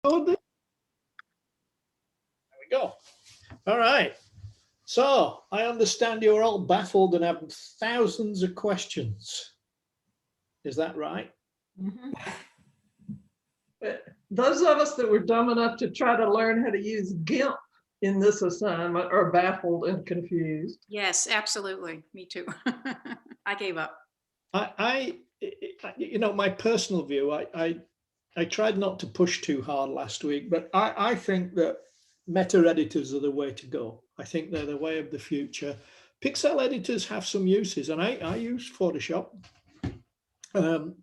record this? There we go. All right. So I understand you're all baffled and have thousands of questions. Is that right? Mm-hmm. But those of us that were dumb enough to try to learn how to use GIMP in this assignment are baffled and confused. Yes, absolutely. Me too. I gave up. You know, my personal view, I tried not to push too hard last week, but I think that meta editors are the way to go. I think they're the way of the future. Pixel editors have some uses, and I use Photoshop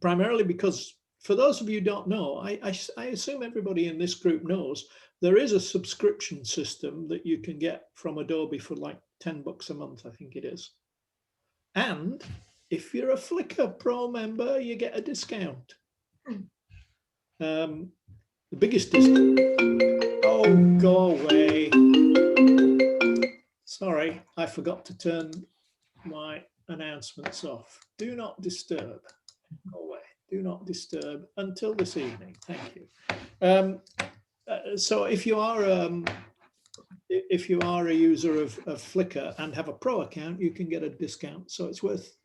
primarily because, for those of you who don't know, I assume everybody in this group knows, there is a subscription system that you can get from Adobe for like $10 a month, I think it is. And if you're a Flickr Pro member, you get a discount. The biggest discount. Oh, go away. Sorry, I forgot to turn my announcements off. Do not disturb. Go away. Do not disturb until this evening. Thank you. So if you are a user of Flickr and have a Pro account, you can get a discount. So it's worth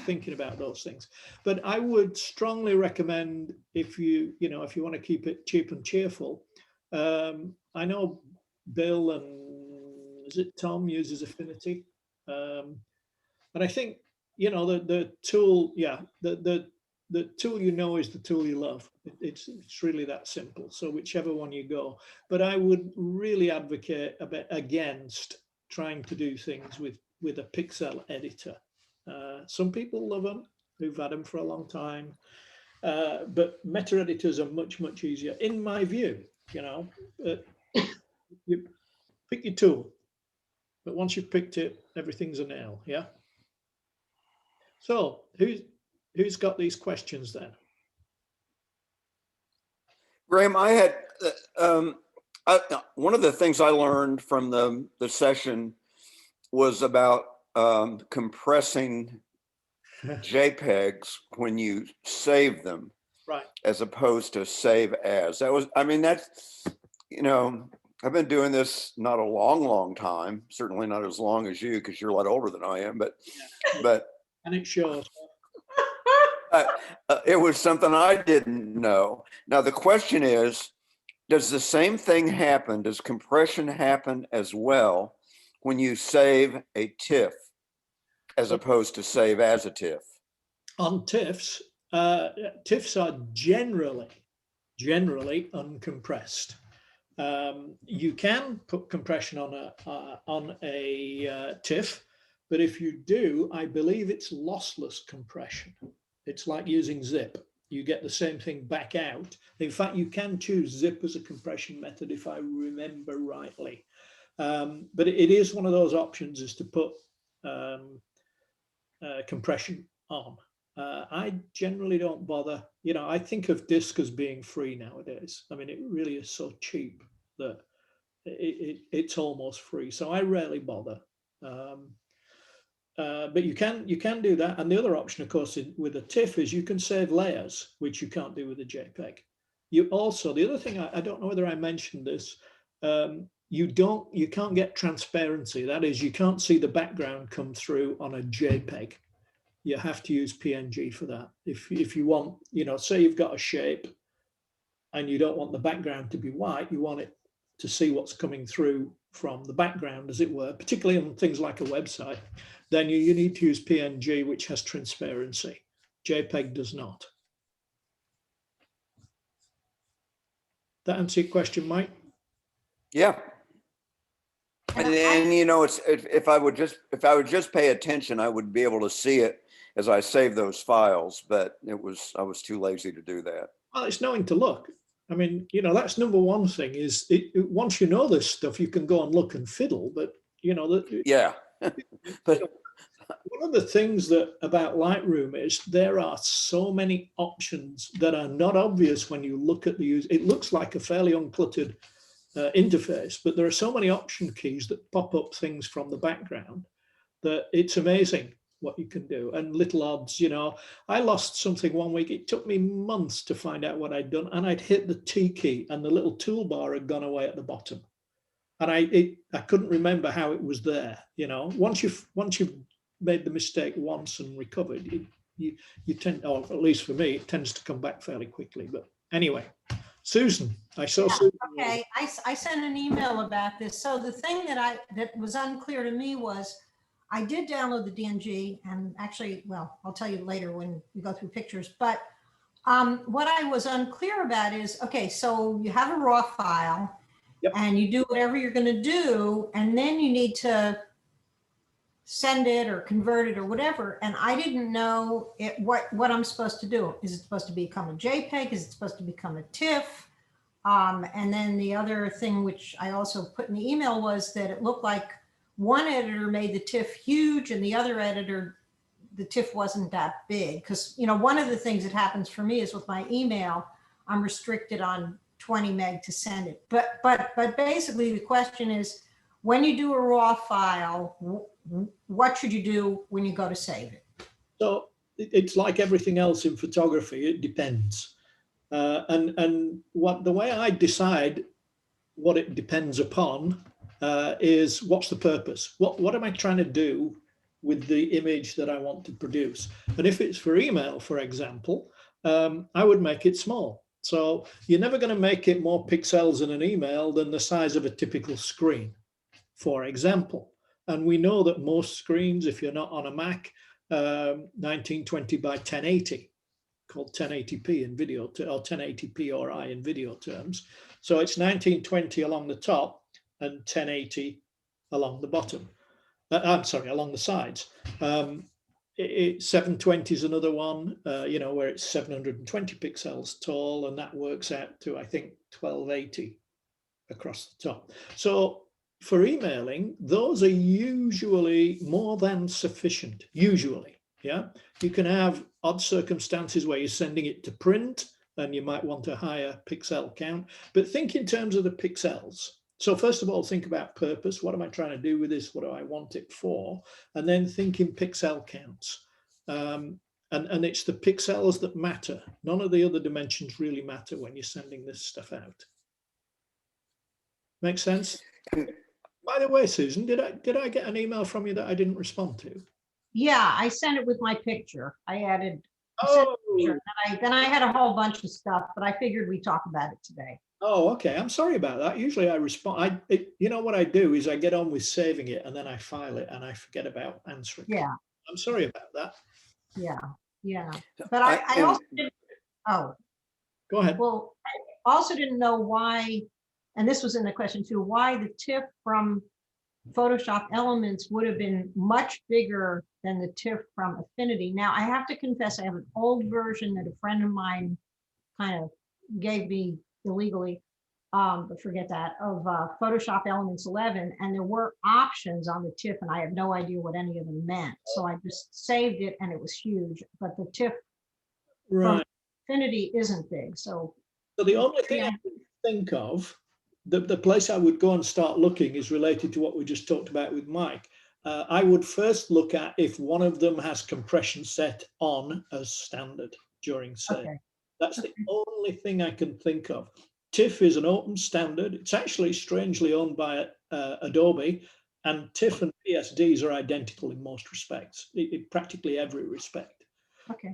thinking about those things. But I would strongly recommend, if you want to keep it cheap and cheerful. I know Bill and is it Tom uses Affinity, and I think the tool. Yeah, the tool is the tool you love. It's really that simple. So whichever one you go, but I would really advocate a bit against trying to do things with a pixel editor. Some people love them, who've had them for a long time, but meta editors are much easier, in my view. You pick your tool, but once you've picked it, everything's a nail. Yeah. So who's got these questions then? Graham, I had one of the things I learned from the session was about compressing JPEGs when you save them, right, as opposed to save as. That's, I've been doing this not a long time, certainly not as long as you, because you're a lot older than I am, but and it shows. It was something I didn't know. Now the question is, does the same thing happen? Does compression happen as well when you save a TIFF as opposed to save as a TIFF? On TIFFs, TIFFs are generally uncompressed. You can put compression on a TIFF, but if you do, I believe it's lossless compression. It's like using zip. You get the same thing back out. In fact, you can choose zip as a compression method, if I remember rightly. But it is one of those options, is to put compression on. I generally don't bother. I think of disk as being free nowadays. I mean, it really is so cheap that it's almost free. So I rarely bother. But you can do that. And the other option, of course, with a TIFF is you can save layers, which you can't do with a JPEG. You also, the other thing, I don't know whether I mentioned this, you can't get transparency. That is, you can't see the background come through on a JPEG. You have to use PNG for that. If you want, say you've got a shape and you don't want the background to be white, you want it to see what's coming through from the background, as it were, particularly on things like a website, then you need to use PNG, which has transparency. JPEG does not. That answer your question, Mike? Yeah. And then, if I would just pay attention, I would be able to see it as I save those files, but I was too lazy to do that. Well, it's knowing to look. I mean, that's number one thing is once you know this stuff, you can go and look and fiddle, but yeah. But one of the things about Lightroom is there are so many options that are not obvious when you look at the user. It looks like a fairly uncluttered interface, but there are so many option keys that pop up things from the background that it's amazing. what you can do, and little odds. I lost something one week. It took me months to find out what I'd done, and I'd hit the T key and the little toolbar had gone away at the bottom, and I couldn't remember how it was there. Once you've made the mistake once and recovered, you tend, or at least for me, it tends to come back fairly quickly. But anyway, Susan, I saw Yeah, Susan. okay, I sent an email about this. So the thing that was unclear to me was I did download the DNG, and actually, well, I'll tell you later when we go through pictures, but what I was unclear about is, okay, so you have a raw file. Yep. And you do whatever you're going to do, and then you need to send it or convert it or whatever. And I didn't know what I'm supposed to do. Is it supposed to become a JPEG? Is it supposed to become a TIFF? And then the other thing, which I also put in the email, was that it looked like one editor made the TIFF huge and the other editor, the TIFF wasn't that big. Because, one of the things that happens for me is with my email, I'm restricted on 20 meg to send it. But basically the question is, when you do a raw file, what should you do when you go to save it? So it's like everything else in photography, it depends. And the way I decide what it depends upon is what's the purpose? What am I trying to do with the image that I want to produce? And if it's for email, for example, I would make it small. So you're never going to make it more pixels in an email than the size of a typical screen, for example. And we know that most screens, if you're not on a Mac, 1920 by 1080, called 1080p in video, or 1080p or I in video terms. So it's 1920 along the top and 1080 along the bottom. I'm sorry, along the sides. 720 is another one, where it's 720 pixels tall, and that works out to, I think, 1280 across the top. So for emailing, those are usually more than sufficient, usually. Yeah, you can have odd circumstances where you're sending it to print and you might want a higher pixel count, but think in terms of the pixels. So first of all, think about purpose. What am I trying to do with this? What do I want it for? And then think in pixel counts. And it's the pixels that matter. None of the other dimensions really matter when you're sending this stuff out. Make sense? By the way, Susan, did I get an email from you that I didn't respond to? Yeah, I sent it with my picture. I added. Oh, Then I had a whole bunch of stuff, but I figured we'd talk about it today. oh, okay. I'm sorry about that. Usually I respond. What I do is I get on with saving it and then I file it and I forget about answering. Yeah. I'm sorry about that. Yeah. But I also didn't. Oh. Go ahead. Well, I also didn't know why, and this was in the question too, why the TIFF from Photoshop Elements would have been much bigger than the TIFF from Affinity. Now, I have to confess, I have an old version that a friend of mine kind of gave me illegally, but forget that, of Photoshop Elements 11, and there were options on the TIFF, and I have no idea what any of them meant. So I just saved it, and it was huge. But the TIFF from Affinity isn't big. So the only thing I can think of, the place I would go and start looking is related to what we just talked about with Mike. I would first look at if one of them has compression set on as standard during save. Okay. That's the only thing I can think of. TIFF is an open standard. It's actually strangely owned by Adobe, and TIFF and PSDs are identical in most respects, in practically every respect. Okay.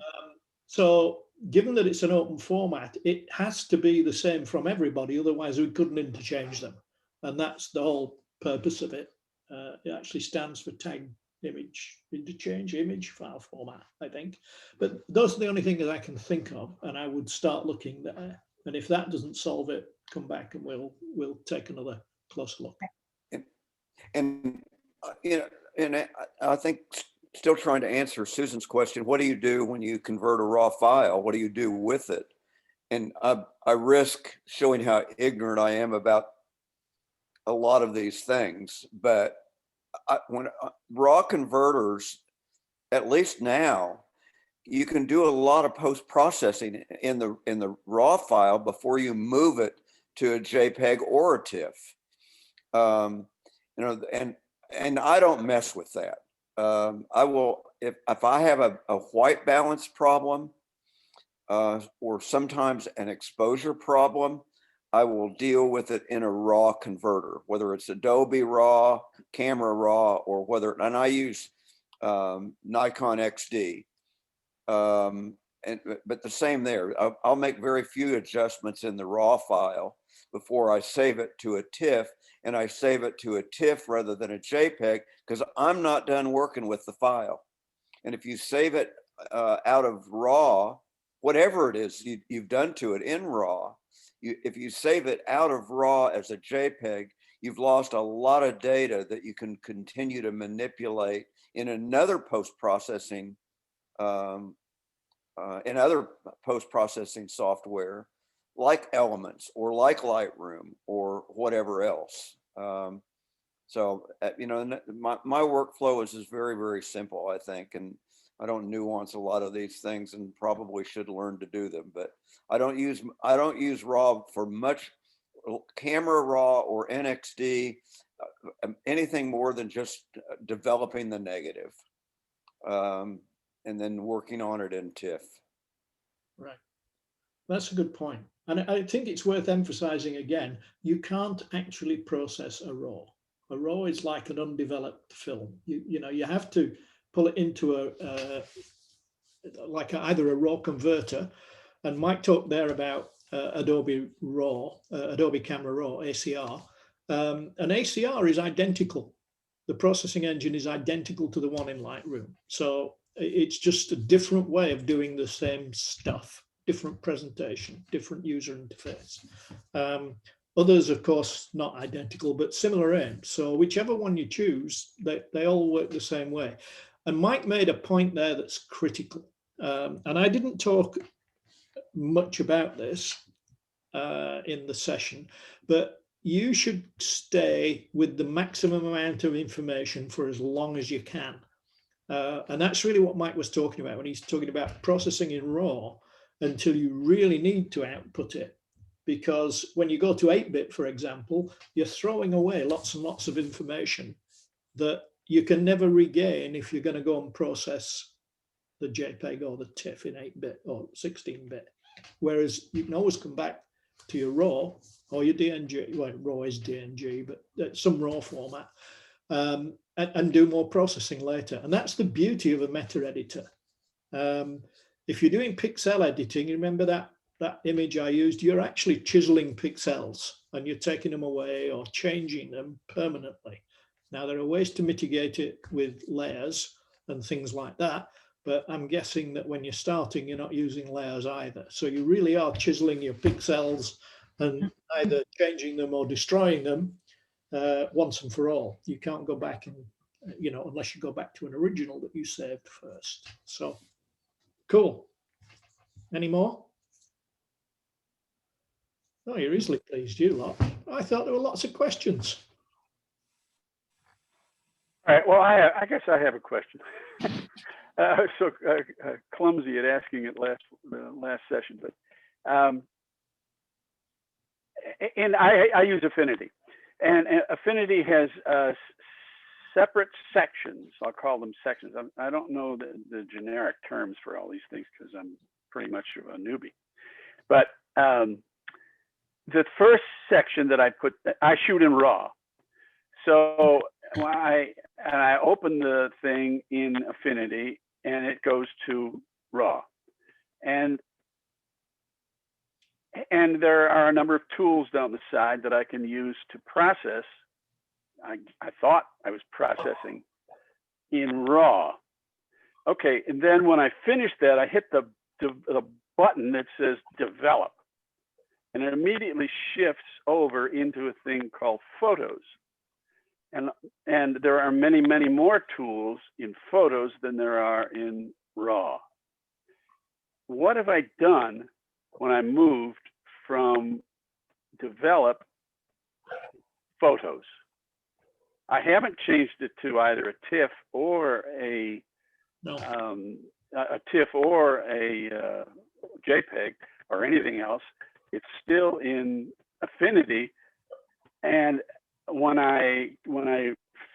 So given that it's an open format, it has to be the same from everybody, otherwise we couldn't interchange them. And that's the whole purpose of it. It actually stands for tag image interchange, image file format, I think. But those are the only things I can think of, and I would start looking there. And if that doesn't solve it, come back and we'll take another close look. And I think still trying to answer Susan's question, what do you do when you convert a raw file? What do you do with it? And I risk showing how ignorant I am about a lot of these things, but when raw converters, at least now, you can do a lot of post-processing in the raw file before you move it to a JPEG or a TIFF. And I don't mess with that. I will if I have a white balance problem, or sometimes an exposure problem, I will deal with it in a raw converter, whether it's Adobe RAW, Camera RAW, or whether, and I use Nikon XD. But the same there, I'll make very few adjustments in the raw file before I save it to a TIFF, and I save it to a TIFF rather than a JPEG because I'm not done working with the file. And if you save it out of raw, whatever it is you've done to it in raw, if you save it out of raw as a JPEG, you've lost a lot of data that you can continue to manipulate in another post-processing in other post-processing software like Elements or like Lightroom or whatever else. So, you know, my workflow is very, very simple, I think, and I don't nuance a lot of these things and probably should learn to do them, but I don't use RAW for much. Camera RAW or NXD, anything more than just developing the negative. And then working on it in TIFF. Right. That's a good point. And I think it's worth emphasizing again, you can't actually process a RAW. A RAW is like an undeveloped film. You know, you have to pull it into either a RAW converter, and Mike talked there about Adobe RAW, Adobe Camera RAW, ACR. An ACR is identical. The processing engine is identical to the one in Lightroom. So it's just a different way of doing the same stuff, different presentation, different user interface. Others, of course, not identical, but similar aim. So whichever one you choose, they all work the same way. And Mike made a point there that's critical. And I didn't talk much about this in the session, but you should stay with the maximum amount of information for as long as you can. And that's really what Mike was talking about when he's talking about processing in RAW until you really need to output it. Because when you go to 8-bit, for example, you're throwing away lots and lots of information that you can never regain if you're going to go and process the JPEG or the TIFF in 8-bit or 16-bit. Whereas you can always come back to your RAW or your DNG, well, RAW is DNG, but some RAW format, and do more processing later. And that's the beauty of a meta editor. If you're doing pixel editing, remember that image I used, you're actually chiseling pixels and you're taking them away or changing them permanently. Now, there are ways to mitigate it with layers and things like that, but I'm guessing that when you're starting, you're not using layers either. So you really are chiseling your pixels and either changing them or destroying them once and for all. You can't go back and, you know, unless you go back to an original that you saved first. So, cool. Any more? Oh, you're easily pleased, you lot. I thought there were lots of questions. All right, well, I guess I have a question. So clumsy at asking it last session, but and I use Affinity, and Affinity has separate sections. I'll call them sections. I don't know the generic terms for all these things because I'm pretty much a newbie. But the first section that I shoot in RAW. So when I open the thing in Affinity and it goes to RAW, and there are a number of tools down the side that I can use to process. I thought I was processing in RAW. Okay, and then when I finish that, I hit the button that says develop, and it immediately shifts over into a thing called photos. And there are many, many more tools in photos than there are in RAW. What have I done when I moved from develop photos? I haven't changed it to either a TIFF or a TIFF or a JPEG or anything else. It's still in Affinity, and when I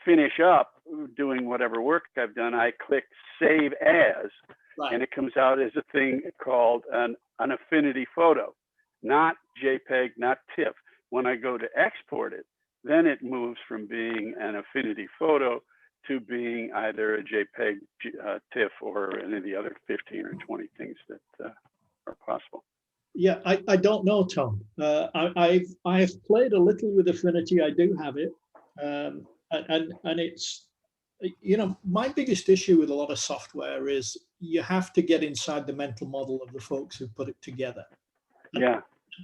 finish up, doing whatever work I've done, I click Save As, Right. and it comes out as a thing called an affinity photo, not JPEG, not TIFF. When I go to export it, then it moves from being an affinity photo to being either a JPEG, TIFF, or any of the other 15 or 20 things that are possible. Yeah, I don't know, Tom. I've played a little with Affinity. I do have it, and it's, you know, my biggest issue with a lot of software is you have to get inside the mental model of the folks who put it together. Yeah.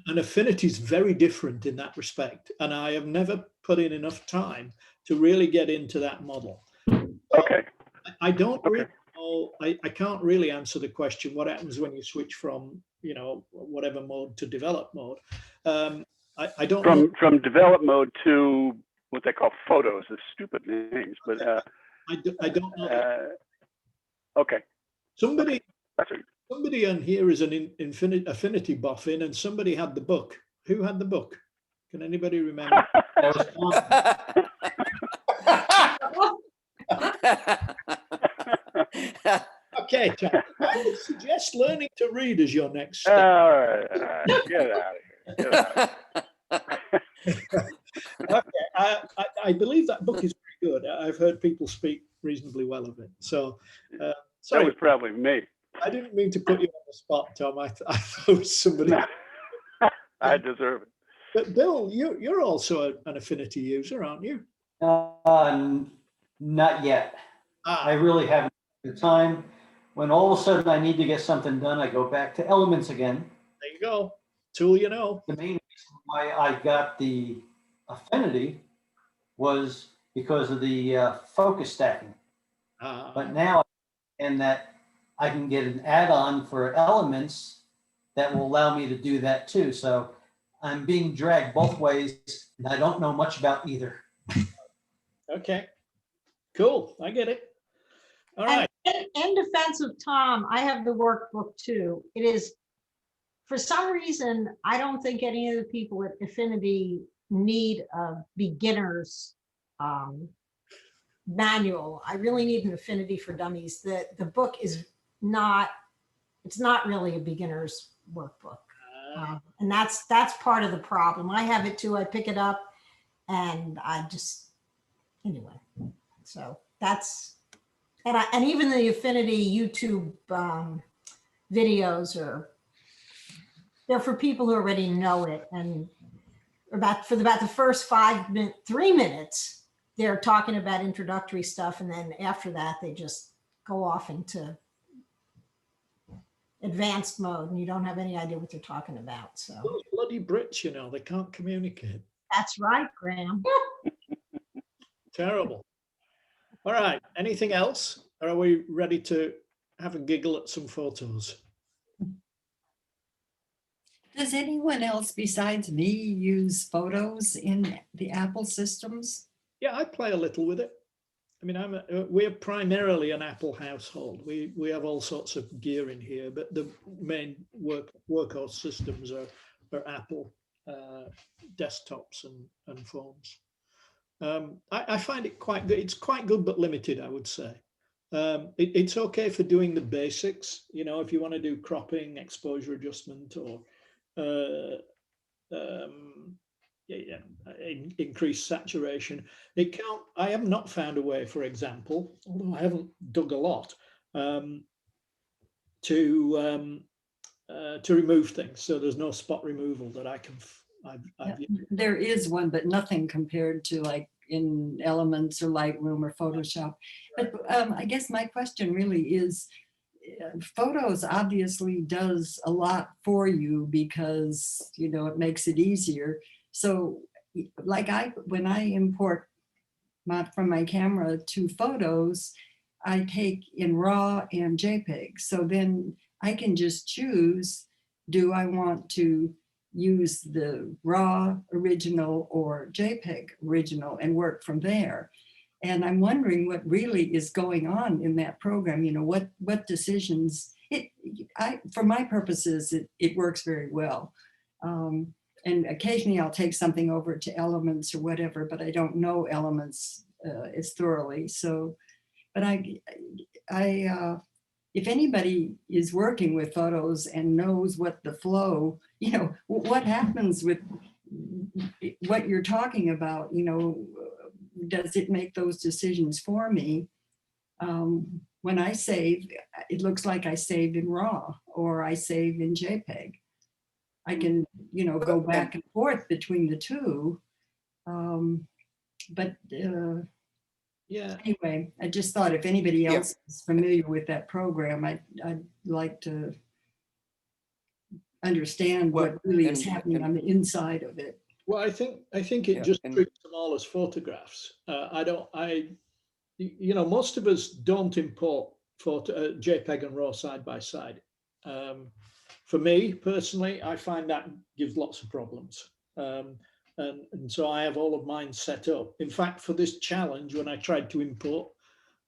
And Affinity is very different in that respect, and I have never put in enough time to really get into that model. Okay. I don't Okay. really know. I can't really answer the question what happens when you switch from, you know, whatever mode to develop mode. I don't know. From develop mode to what they call photos, the stupid names, but I don't know. okay. Somebody That's it. somebody on here is an Affinity boffin, and somebody had the book. Who had the book? Can anybody remember? Okay, Tom, I would suggest learning to read as your next step. All right, get out of here. Get out of here. Okay, I believe that book is very good. I've heard people speak reasonably well of it. So, That sorry, was probably me. I didn't mean to put you on the spot, Tom. I thought it was somebody. No. I deserve it. But Bill, you're also an Affinity user, aren't you? Not yet. I really haven't had the time. When all of a sudden I need to get something done, I go back to Elements again. There you go. Tool you know. The main reason why I got the Affinity was because of the focus stacking. But now, and that I can get an add-on for Elements that will allow me to do that too. So I'm being dragged both ways, and I don't know much about either. Okay, cool. I get it. All right. In defense of Tom, I have the workbook too. It is, for some reason, I don't think any of the people at Affinity need a beginner's manual. I really need an Affinity for Dummies. The book is not, it's not really a beginner's workbook. And that's part of the problem. I have it too. I pick it up and I just, anyway, so that's, and even the Affinity YouTube videos they're for people who already know it. And for about the first 3 minutes, they're talking about introductory stuff. And then after that, they just go off into advanced mode and you don't have any idea what they're talking about. So Those bloody Brits, you know, they can't communicate. that's right, Graham. Terrible. All right. Anything else? Or are we ready to have a giggle at some photos? Does anyone else besides me use photos in the Apple systems? Yeah, I play a little with it. I mean, we're primarily an Apple household. We have all sorts of gear in here, but the main workhorse systems are Apple desktops and phones. I find it quite good. It's quite good, but limited, I would say. It's okay for doing the basics. You know, if you want to do cropping, exposure adjustment, or increased saturation. It can't. I have not found a way, for example, although I haven't dug a lot, to remove things. So there's no spot removal that I can. There is one, but nothing compared to like in Elements or Lightroom or Photoshop. But I guess my question really is, Photos obviously does a lot for you because, you know, it makes it easier. So like when I import from my camera to Photos, I take in RAW and JPEG. So then I can just choose, do I want to use the RAW original or JPEG original and work from there? And I'm wondering what really is going on in that program. You know, what decisions, for my purposes, it works very well. And occasionally I'll take something over to Elements or whatever, but I don't know Elements as thoroughly. So, but if anybody is working with photos and knows what the flow, you know, what happens with what you're talking about, you know, does it make those decisions for me? When I save, it looks like I save in RAW or I save in JPEG. I can, you know, go back and forth between the two. Yeah. Anyway, I just thought if anybody else is familiar with that program, I'd like to understand what really is happening on the inside of it. Well, I think it just treats them all as photographs. You know, most of us don't import JPEG and RAW side by side. For me personally, I find that gives lots of problems. And so I have all of mine set up. In fact, for this challenge, when I tried to import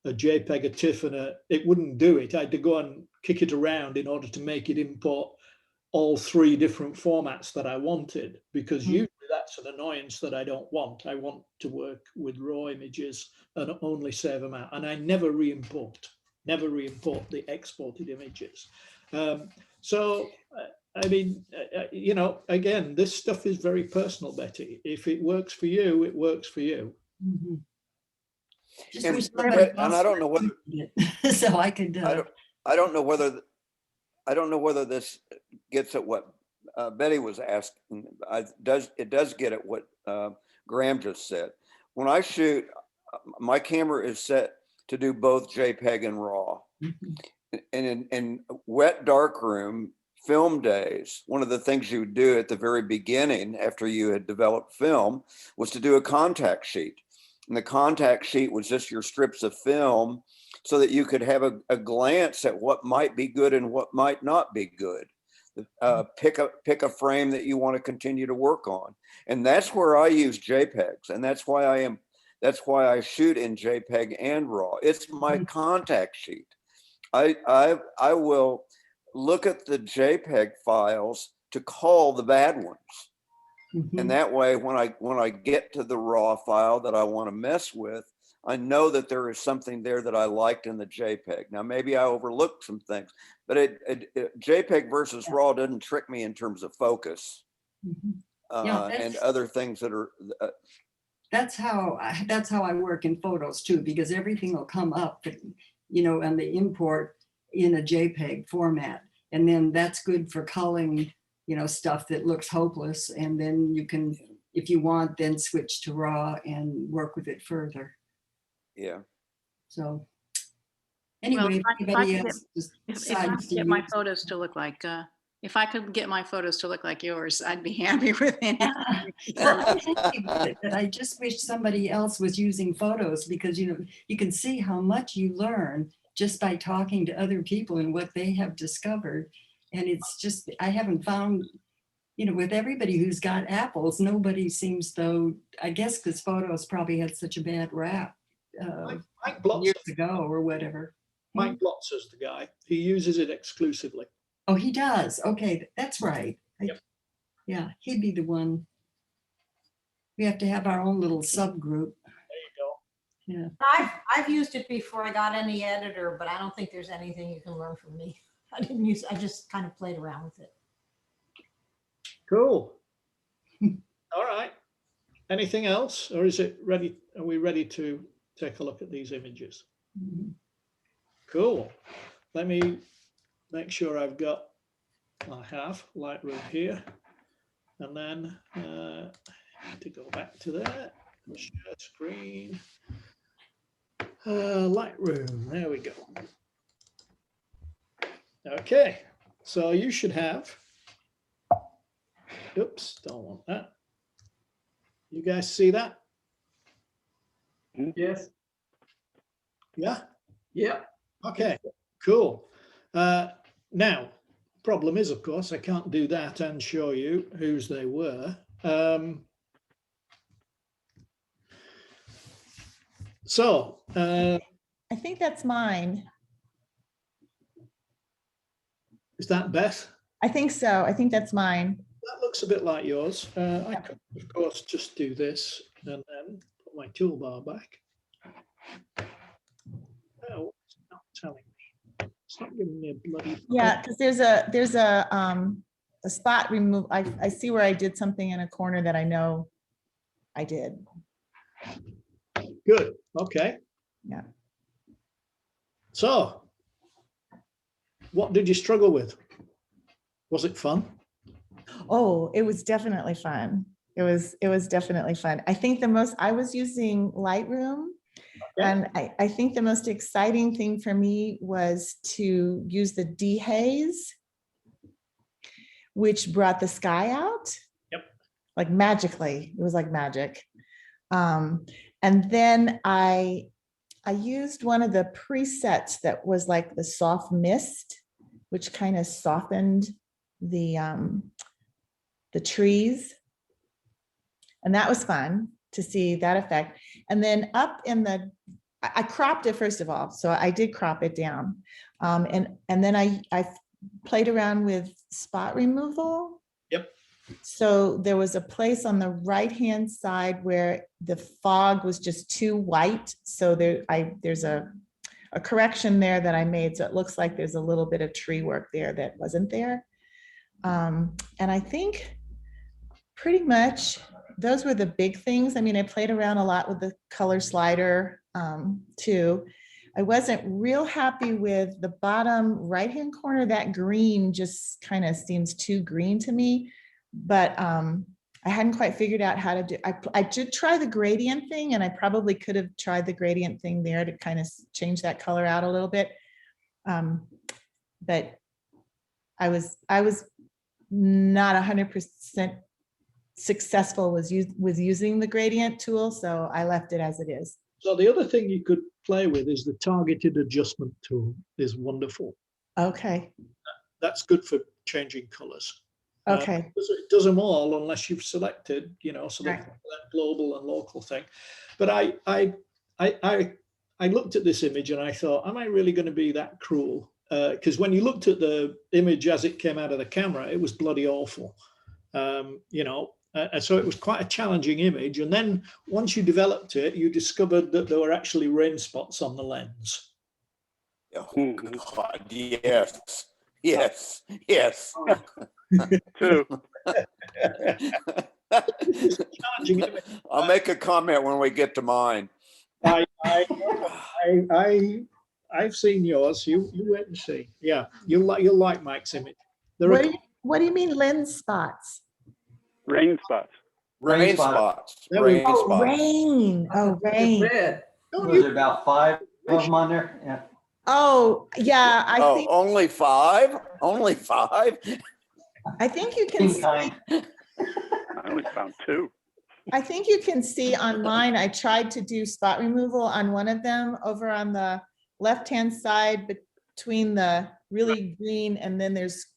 a JPEG, a TIFF, and it wouldn't do it. I had to go and kick it around in order to make it import all three different formats that I wanted, because usually that's an annoyance that I don't want. I want to work with raw images and only save them out. And I never re-import the exported images. I mean, you know, again, this stuff is very personal, Betty. If it works for you, it works for you. Mm-hmm. And I don't know whether so I could. I don't know whether this gets at what Betty was asking. It does get at what Graham just said. When I shoot, my camera is set to do both JPEG and RAW. Mm-hmm. And in wet darkroom film days, one of the things you would do at the very beginning after you had developed film was to do a contact sheet. And the contact sheet was just your strips of film so that you could have a glance at what might be good and what might not be good. Pick a frame that you want to continue to work on. And that's where I use JPEGs. And that's why I shoot in JPEG and RAW. It's my contact sheet. I will look at the JPEG files to call the bad ones. Mm-hmm. And that way, when I get to the RAW file that I want to mess with, I know that there is something there that I liked in the JPEG. Now, maybe I overlooked some things, but JPEG versus RAW doesn't trick me in terms of focus. Mm-hmm. And other things that are. That's how I work in photos too, because everything will come up, you know, and the import in a JPEG format, and then that's good for culling, you know, stuff that looks hopeless, and then you can, if you want, then switch to RAW and work with it further. Yeah. So anyway, well, if anybody else if I could get my photos to look like if I could get my photos to look like yours, I'd be happy with anything. I just wish somebody else was using photos, because, you know, you can see how much you learn just by talking to other people and what they have discovered. And it's just, I haven't found, you know, with everybody who's got apples, nobody seems though, I guess because photos probably had such a bad rap Mike Blotz, years ago or whatever. Mike Blotz is the guy. He uses it exclusively. Oh, he does. Okay, that's right. Yep. Yeah, he'd be the one. We have to have our own little subgroup. There you go. Yeah. I've used it before I got any editor, but I don't think there's anything you can learn from me. I just kind of played around with it. Cool. All right. Anything else, or is it ready? Are we ready to take a look at these images? Mm-hmm. Cool. Let me make sure I have Lightroom here, and then to go back to that, share screen, Lightroom, there we go. Okay, so you should have, oops, don't want that. You guys see that? Yes. Yeah? Yeah. Okay, cool. Now, problem is, of course, I can't do that and show you whose they were. I think that's mine. Is that Beth? I think so. I think that's mine. That looks a bit like yours. I could, of course, just do this and then put my toolbar back. Oh, it's not telling me. It's not giving me a bloody. Yeah, because there's a spot remove. I see where I did something in a corner that I know I did. Good. Okay. Yeah. So, what did you struggle with? Was it fun? Oh, it was definitely fun. It was definitely fun. I think I was using Lightroom. Okay. And I think the most exciting thing for me was to use the dehaze, which brought the sky out. Yep. Like magically. It was like magic. And then I used one of the presets that was like the soft mist, which kind of softened the trees. And that was fun to see that effect. And then up in I cropped it first of all. So I did crop it down. And then I played around with spot removal. Yep. So there was a place on the right-hand side where the fog was just too white. So there's a correction there that I made. So it looks like there's a little bit of tree work there that wasn't there. And I think pretty much those were the big things. I mean, I played around a lot with the color slider too. I wasn't real happy with the bottom right-hand corner. That green just kind of seems too green to me, but I hadn't quite figured out how to do. I did try the gradient thing, and I probably could have tried the gradient thing there to kind of change that color out a little bit. But I was not 100% successful with using the gradient tool, so I left it as it is. So the other thing you could play with is the targeted adjustment tool is wonderful. Okay. That's good for changing colors. Okay. It does them all unless you've selected, so Right. that global and local thing. But I looked at this image and I thought, am I really going to be that cruel? Because when you looked at the image as it came out of the camera, it was bloody awful. And so it was quite a challenging image. And then once you developed it, you discovered that there were actually rain spots on the lens. Oh, God, yes, yes, yes. Two. Challenging image. I'll make a comment when we get to mine. I've seen yours. You wait and see. Yeah, you'll like Mike's image. What do you mean lens spots? Rain spots. Rain spots. Rain spots. Rain. Oh, rain. Red. Was there about 5 of them on there? Yeah. Oh, yeah. I Oh, think only 5? Only 5? I think you can see, Kind. I only found 2. I think you can see on mine. I tried to do spot removal on one of them over on the left-hand side between the really green, and then there's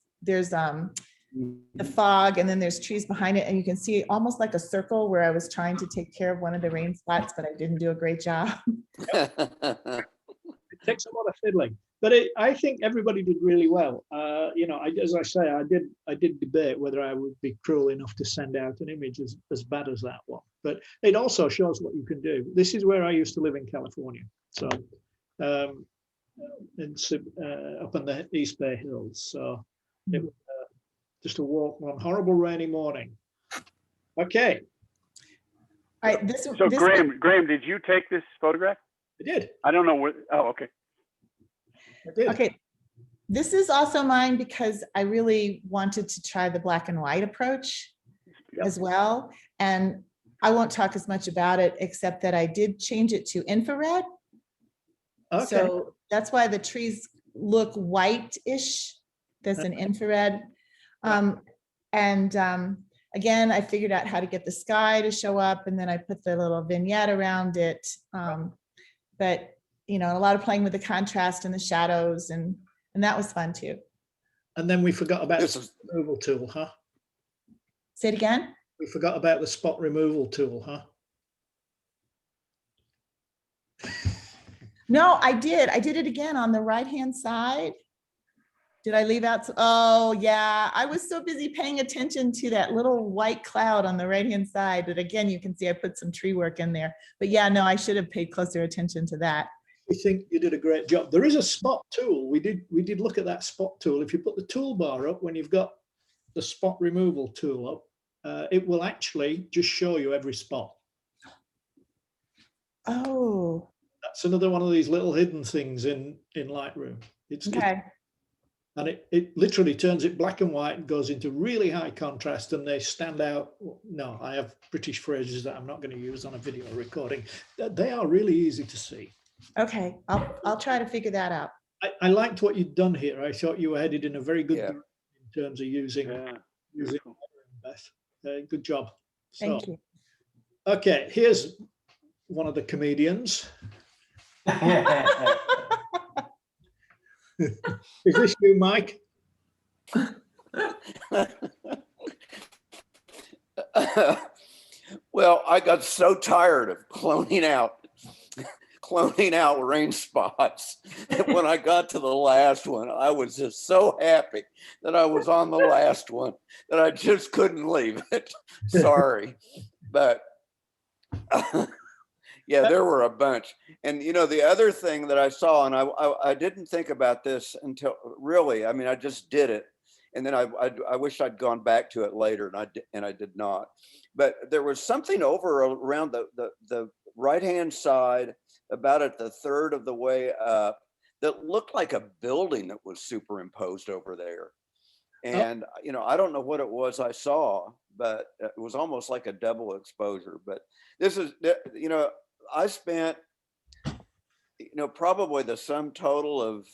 the fog, and then there's trees behind it, and you can see almost like a circle where I was trying to take care of one of the rain spots, but I didn't do a great job. It takes a lot of fiddling, but I think everybody did really well. As I say, I did debate whether I would be cruel enough to send out an image as bad as that one, but it also shows what you can do. This is where I used to live in California, so up in the East Bay Hills. So it was just a walk one horrible rainy morning. Okay. All right, So Graham, did you take this photograph? I did. I don't know what. Oh, okay. I did. Okay, this is also mine because I really wanted to try the black and white approach as well. And I won't talk as much about it, except that I did change it to infrared. Okay. So that's why the trees look white-ish. There's an infrared. Again, I figured out how to get the sky to show up, and then I put the little vignette around it. But a lot of playing with the contrast and the shadows, and that was fun too. And then we forgot about the spot removal tool, huh? Say it again. We forgot about the spot removal tool, huh? No, I did. I did it again on the right-hand side. Did I leave out? Oh, yeah. I was so busy paying attention to that little white cloud on the right-hand side. But again, you can see I put some tree work in there. But yeah, no, I should have paid closer attention to that. I think you did a great job. There is a spot tool. We did look at that spot tool. If you put the toolbar up, when you've got the spot removal tool up, it will actually just show you every spot. Oh, That's another one of these little hidden things in Lightroom. okay. And it literally turns it black and white and goes into really high contrast, and they stand out. No, I have British phrases that I'm not going to use on a video recording. They are really easy to see. Okay, I'll try to figure that out. I liked what you'd done here. I thought you were headed in a very good direction in terms of using Beth. Good job. Thank you. Okay, here's one of the comedians. Is this you, Mike? Well, I got so tired of cloning out rain spots. When I got to the last one, I was just so happy that I was on the last one that I just couldn't leave it. Sorry, but yeah, there were a bunch. And you know, the other thing that I saw, and I didn't think about this until really, I mean, I just did it. And then I wish I'd gone back to it later, and I did not. But there was something over around the right-hand side, about at the third of the way up, that looked like a building that was superimposed over there. And you know, I don't know what it was I saw, but it was almost like a double exposure. But this is, you know, I spent, you know, probably the sum total of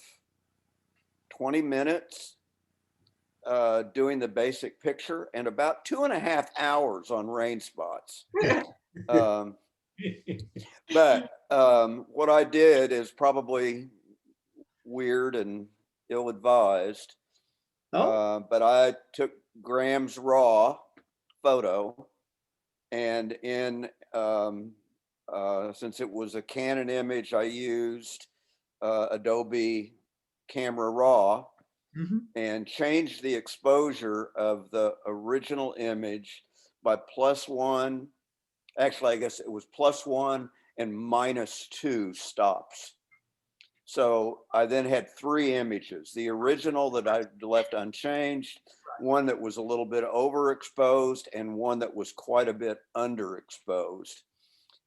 20 minutes doing the basic picture, and about 2.5 hours on rain spots. But what I did is probably weird and ill-advised. But I took Graham's raw photo, and in since it was a Canon image, I used Adobe Camera Raw, and changed the exposure of the original image by +1. Actually, I guess it was +1 and -2 stops. So I then had 3 images: the original that I left unchanged, one that was a little bit overexposed, and one that was quite a bit underexposed.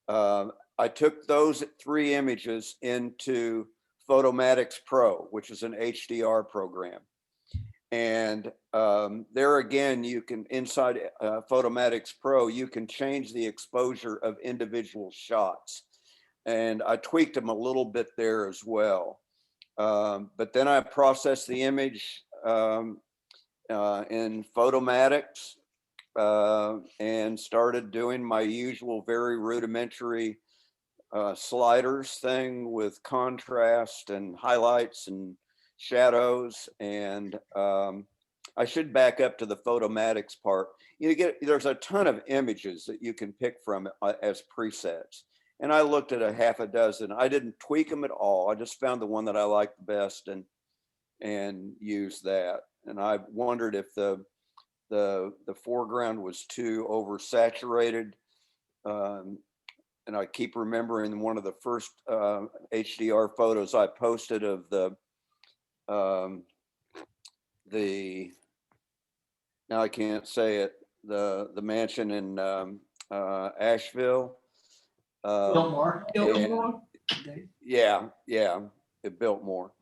I took those 3 images into Photomatix Pro, which is an HDR program. And there again, you can, inside Photomatix Pro, you can change the exposure of individual shots. And I tweaked them a little bit there as well. But then I processed the image in Photomatix and started doing my usual very rudimentary sliders thing with contrast and highlights and shadows. And I should back up to the Photomatix part. There's a ton of images that you can pick from as presets. And I looked at a half a dozen. I didn't tweak them at all. I just found the one that I liked the best and used that. And I wondered if the foreground was too oversaturated. And I keep remembering one of the first HDR photos I posted of now I can't say it, the mansion in Asheville. Biltmore. Yeah, at Biltmore.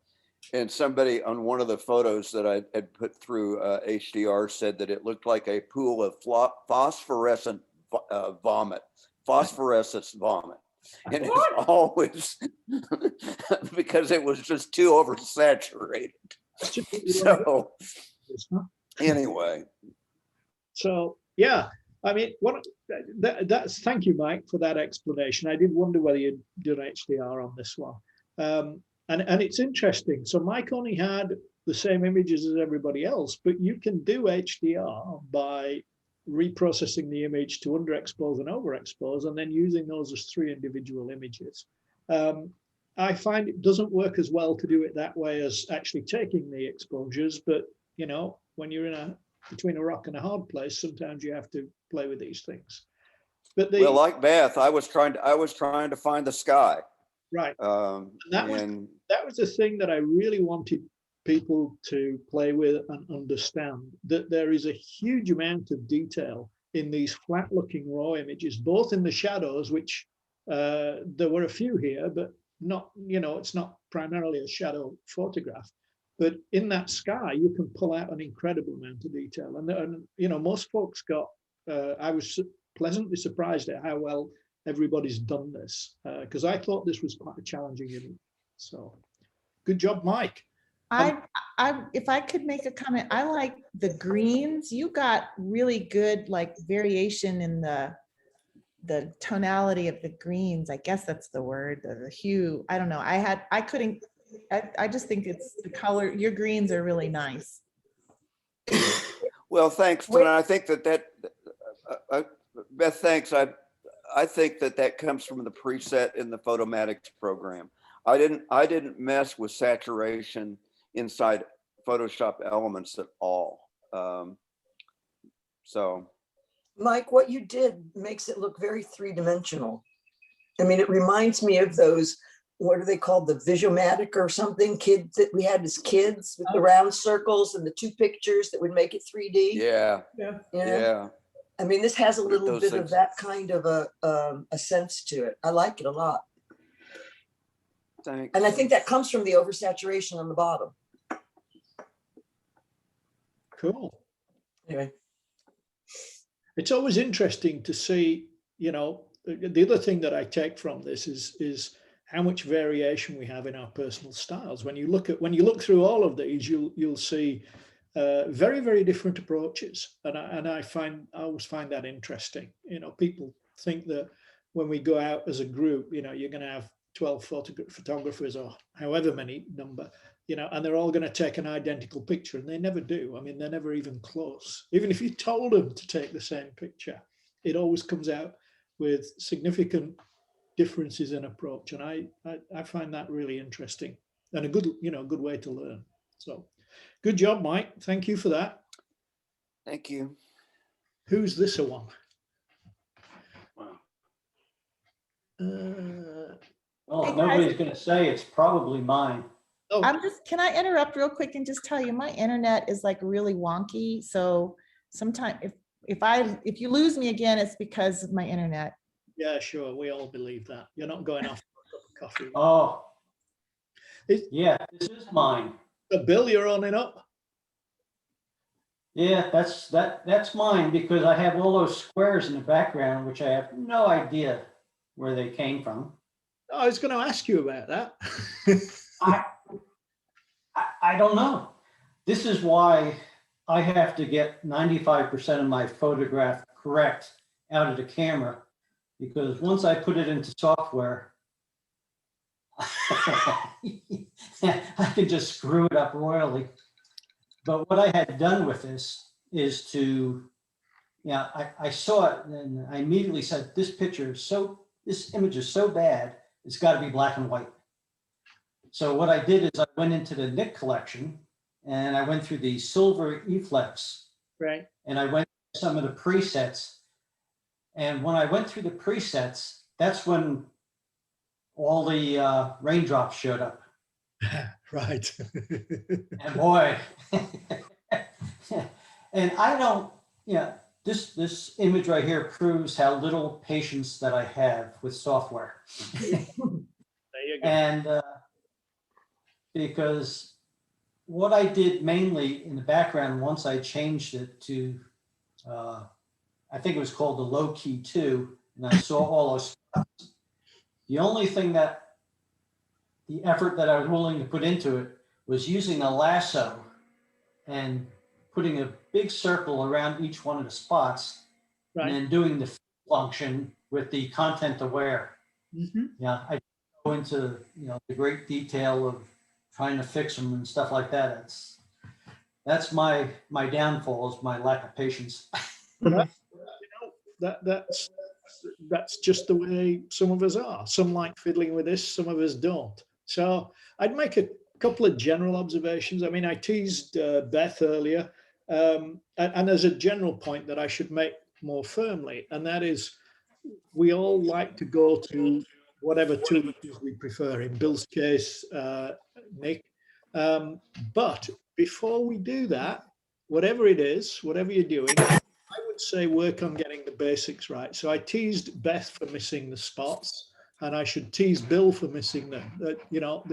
And somebody on one of the photos that I had put through HDR said that it looked like a pool of phosphorescent vomit. And it's always because it was just too oversaturated. So anyway. So yeah, I mean, that's thank you, Mike, for that explanation. I did wonder whether you'd done HDR on this one. And it's interesting. So Mike only had the same images as everybody else, but you can do HDR by reprocessing the image to underexpose and overexpose, and then using those as 3 individual images. I find it doesn't work as well to do it that way as actually taking the exposures. But, you know, when you're in between a rock and a hard place, sometimes you have to play with these things. But well, like Beth, I was trying to find the sky. Right. That was the thing that I really wanted people to play with and understand, that there is a huge amount of detail in these flat looking raw images, both in the shadows, which there were a few here, but not, you know, it's not primarily a shadow photograph. But in that sky, you can pull out an incredible amount of detail. And you know, most folks got, I was pleasantly surprised at how well everybody's done this, because I thought this was quite a challenging image. So good job, Mike. If I could make a comment, I like the greens. You got really good like variation in the tonality of the greens. I guess that's the word, the hue. I don't know. I just think it's the color. Your greens are really nice. Well, thanks. And I think that Beth, thanks. I think that comes from the preset in the Photomatics program. I didn't mess with saturation inside Photoshop Elements at all. So, Mike, what you did makes it look very three-dimensional. I mean, it reminds me of those, what are they called, the Visumatic or something, kids that we had as kids with the round circles and the two pictures that would make it 3D. Yeah. I mean, this has a little bit things. of that kind of a sense to it. I like it a lot. Thanks. And I think that comes from the oversaturation on the bottom. Cool. Anyway. It's always interesting to see, you know, the other thing that I take from this is how much variation we have in our personal styles. When you look through all of these, you'll see very, very different approaches, and I always find that interesting. You know, people think that when we go out as a group, you know, you're going to have 12 photographers or however many number, you know, and they're all going to take an identical picture, and they never do. I mean, they're never even close. Even if you told them to take the same picture, it always comes out with significant differences in approach, and I find that really interesting and a good way to learn. So, good job, Mike. Thank you for that. Thank you. Who's this one? Wow. Well, if nobody's going to say, it's probably mine. Oh. Can I interrupt real quick and just tell you, my internet is like really wonky. So sometimes if you lose me again, it's because of my internet. Yeah, sure. We all believe that. You're not going off for a cup of coffee. Oh, yeah, this is mine. Bill, you're owning up. Yeah, that's mine, because I have all those squares in the background, which I have no idea where they came from. I was going to ask you about that. I don't know. This is why I have to get 95% of my photograph correct out of the camera, because once I put it into software, I can just screw it up royally. But what I had done with this is to, I saw it and I immediately said, this image is so bad, it's got to be black and white. So what I did is I went into the Nick collection and I went through the silver E-Flex. Right. And I went through some of the presets. And when I went through the presets, that's when all the raindrops showed up. Right. And boy, and I don't, this image right here proves how little patience that I have with software. There you go. And because what I did mainly in the background, once I changed it to, I think it was called the low key 2, and I saw all those spots. The only thing the effort that I was willing to put into it was using a lasso and putting a big circle around each one of the spots, right, and then doing the function with the content aware. Mm-hmm. Yeah, I go into the great detail of trying to fix them and stuff like that. That's my downfall, is my lack of patience. That's that's just the way some of us are. Some like fiddling with this, some of us don't. So I'd make a couple of general observations. I mean, I teased Beth earlier, and there's a general point that I should make more firmly, and that is we all like to go to whatever tool we prefer. In Bill's case, Nick. But before we do that, whatever it is, whatever you're doing, I would say work on getting the basics right. So I teased Beth for missing the spots, and I should tease Bill for missing them. You know,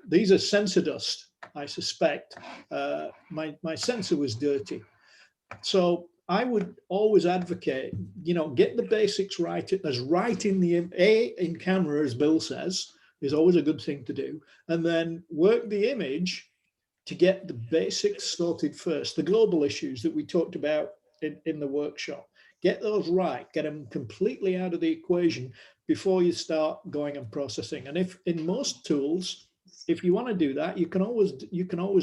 these are sensor dust, I suspect. My sensor was dirty. So I would always advocate, you know, get the basics right, as right in the in camera, as Bill says, is always a good thing to do. And then work the image to get the basics sorted first, the global issues that we talked about in the workshop. Get those right, get them completely out of the equation before you start going and processing. And if in most tools, if you want to do that, you can always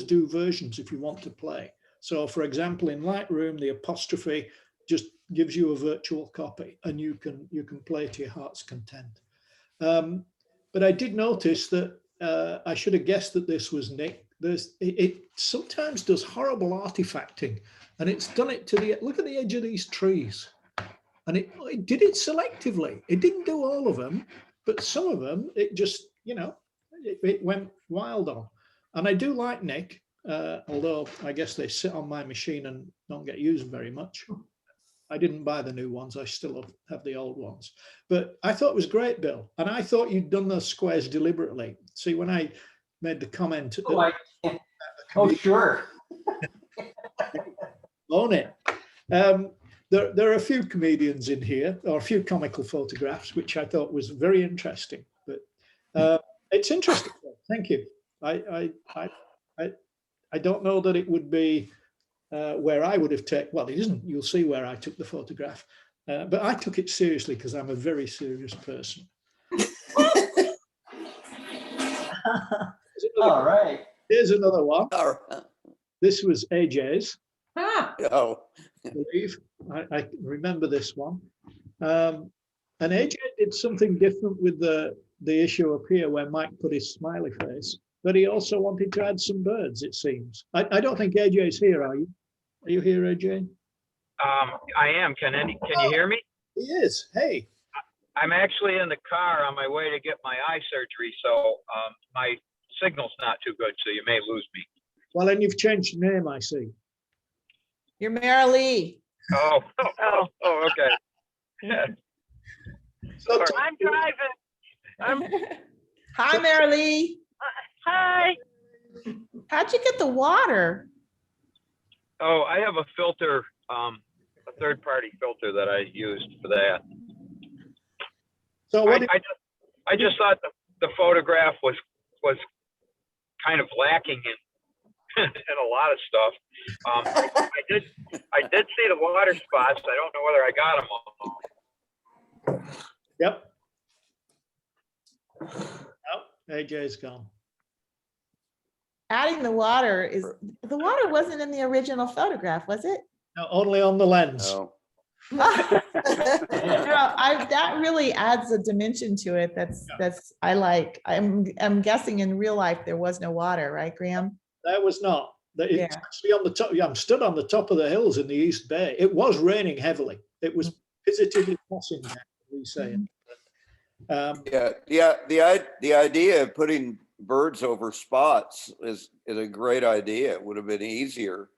do versions if you want to play. So for example, in Lightroom, the apostrophe just gives you a virtual copy and you can play to your heart's content. But I did notice that I should have guessed that this was Nick. It sometimes does horrible artifacting, and it's done it to the, look at the edge of these trees. And it did it selectively. It didn't do all of them, but some of them, it just, you know, it went wild on. And I do like Nick, although I guess they sit on my machine and don't get used very much. I didn't buy the new ones. I still have the old ones. But I thought it was great, Bill. And I thought you'd done those squares deliberately. See, when I made the comment. Oh, sure. Own it. There are a few comedians in here, or a few comical photographs, which I thought was very interesting. But it's interesting. Thank you. I don't know that it would be where I would have taken, well, it isn't. You'll see where I took the photograph. But I took it seriously because I'm a very serious person. All right. Here's another one. All right. This was AJ's. Oh. I believe. I remember this one. And AJ did something different with the issue up here where Mike put his smiley face, but he also wanted to add some birds, it seems. I don't think AJ's here, are you? Are you here, AJ? I am. Can you hear me? He is. Hey. I'm actually in the car on my way to get my eye surgery, so my signal's not too good, so you may lose me. Well, then you've changed your name, I see. You're Marilee. Oh, okay. Yeah. So I'm driving. Hi, Marilee. Hi. How'd you get the water? Oh, I have a filter, a third-party filter that I used for that. So what I just thought the photograph was kind of lacking in a lot of stuff. I did see the water spots. I don't know whether I got them all. Yep. Oh, AJ's gone. Adding the water wasn't in the original photograph, was it? No, only on the lens. No. That really adds a dimension to it. I like. I'm guessing in real life there was no water, right, Graham? There was not. It's actually on the top. Yeah, I'm stood on the top of the hills in the East Bay. It was raining heavily. It was positively tossing down, we say. The idea of putting birds over spots is a great idea. It would have been easier.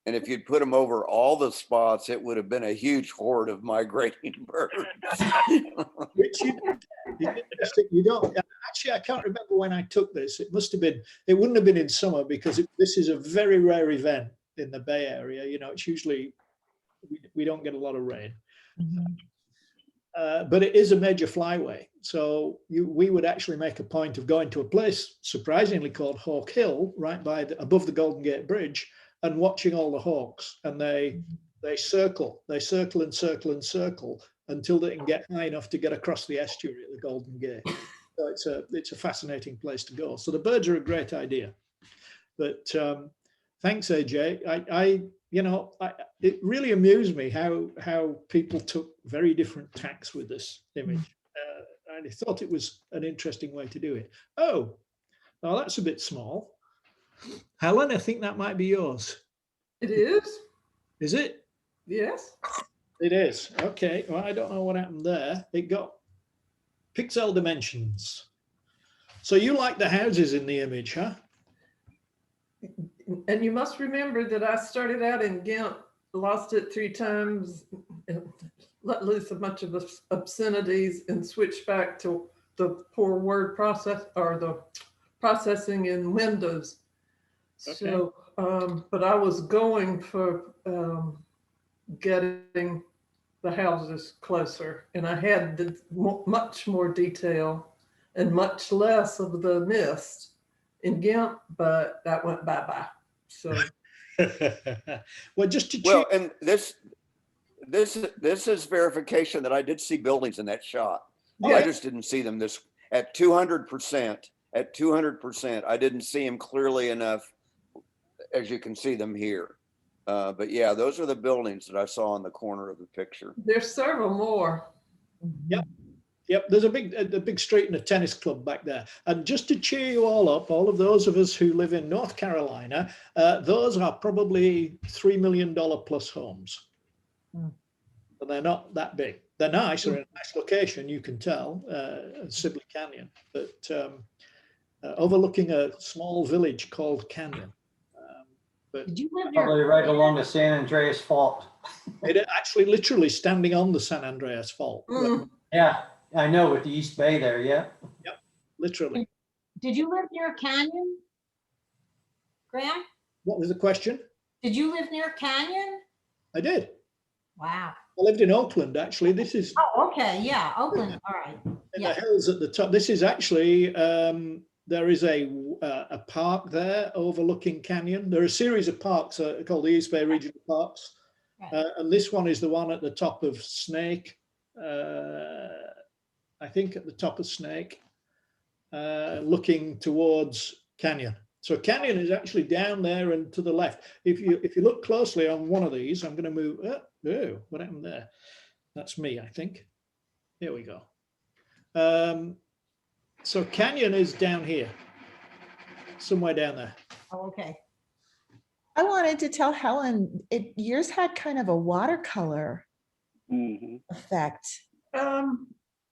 And if you'd put them over all the spots, it would have been a huge horde of migrating birds. Which you don't. Actually, I can't remember when I took this. It must have been. It wouldn't have been in summer because this is a very rare event in the Bay Area. You know, it's usually we don't get a lot of rain. Mm-hmm. But it is a major flyway, so we would actually make a point of going to a place surprisingly called Hawk Hill, right by above the Golden Gate Bridge, and watching all the hawks, and they circle and circle and circle until they can get high enough to get across the estuary at the Golden Gate. So it's a fascinating place to go. So the birds are a great idea. But thanks, AJ. you know, it really amused me how people took very different tacks with this image. And I thought it was an interesting way to do it. Oh, well, that's a bit small. Helen, I think that might be yours. It is? Is it? Yes. It is. Okay. Well, I don't know what happened there. It got pixel dimensions. So you like the houses in the image, huh? And you must remember that I started out in GIMP, lost it 3 times, and let loose a bunch of obscenities and switched back to the poor word process or the processing in Windows. Okay. So, but I was going for getting the houses closer, and I had the much more detail and much less of the mist in GIMP, but that went bye-bye. So well, just to Well, check. and this is verification that I did see buildings in that shot. yeah, I just didn't see them this at 200%. At 200%, I didn't see them clearly enough, as you can see them here. But yeah, those are the buildings that I saw in the corner of the picture. there's several more. Yep. Yep, there's a big street and a tennis club back there. And just to cheer you all up, all of those of us who live in North Carolina, those are probably $3 million plus homes. But they're not that big. They're nice, they're in a nice location, you can tell, Sibley Canyon, but overlooking a small village called Canyon. But Did you live near? Probably right along the San Andreas Fault. it actually literally standing on the San Andreas Fault. Yeah, I know, with the East Bay there, yeah. Yep, literally. Did you live near a canyon, Graham? What was the question? Did you live near a canyon? I did. Wow. I lived in Oakland, actually. This is Oh, okay. Yeah, Oakland. All right. in Yeah. the hills at the top. This is actually, there is a park there overlooking Canyon. There are a series of parks called the East Bay Regional Parks. Right. And this one is the one at the top of Snake. I think at the top of Snake, looking towards Canyon. So Canyon is actually down there and to the left. If you look closely on one of these, I'm going to move. Oh, what happened there? That's me, I think. Here we go. So Canyon is down here, somewhere down there. Oh, okay. I wanted to tell Helen, yours had kind of a watercolor effect.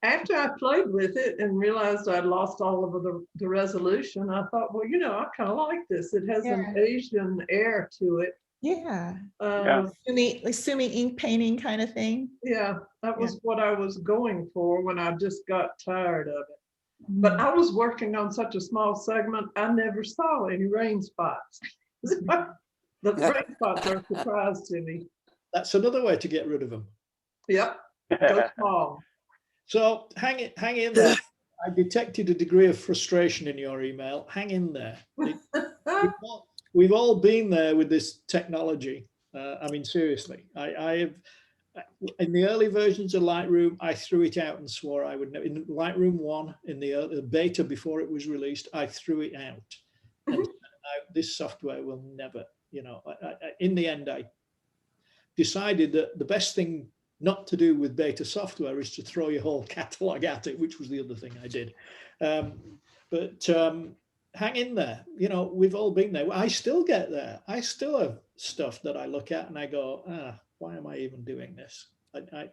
After I played with it and realized I'd lost all of the resolution, I thought, well, I kind of like this. It has an Asian air to it. Yeah. Yeah. Sumi ink painting kind of thing. Yeah, that was what I was going for when I just got tired of it. But I was working on such a small segment, I never saw any rain spots. The rain spots are a surprise to me. That's another way to get rid of them. Yep, go small. So hang in there. I detected a degree of frustration in your email. Hang in there. We've all been there with this technology. I mean, seriously, I have, in the early versions of Lightroom, I threw it out and swore I would never. In Lightroom 1, in the beta before it was released, I threw it out. And this software will never, in the end, I decided that the best thing not to do with beta software is to throw your whole catalog at it, which was the other thing I did. But hang in there. We've all been there. I still get there. I still have stuff that I look at and I go, why am I even doing this?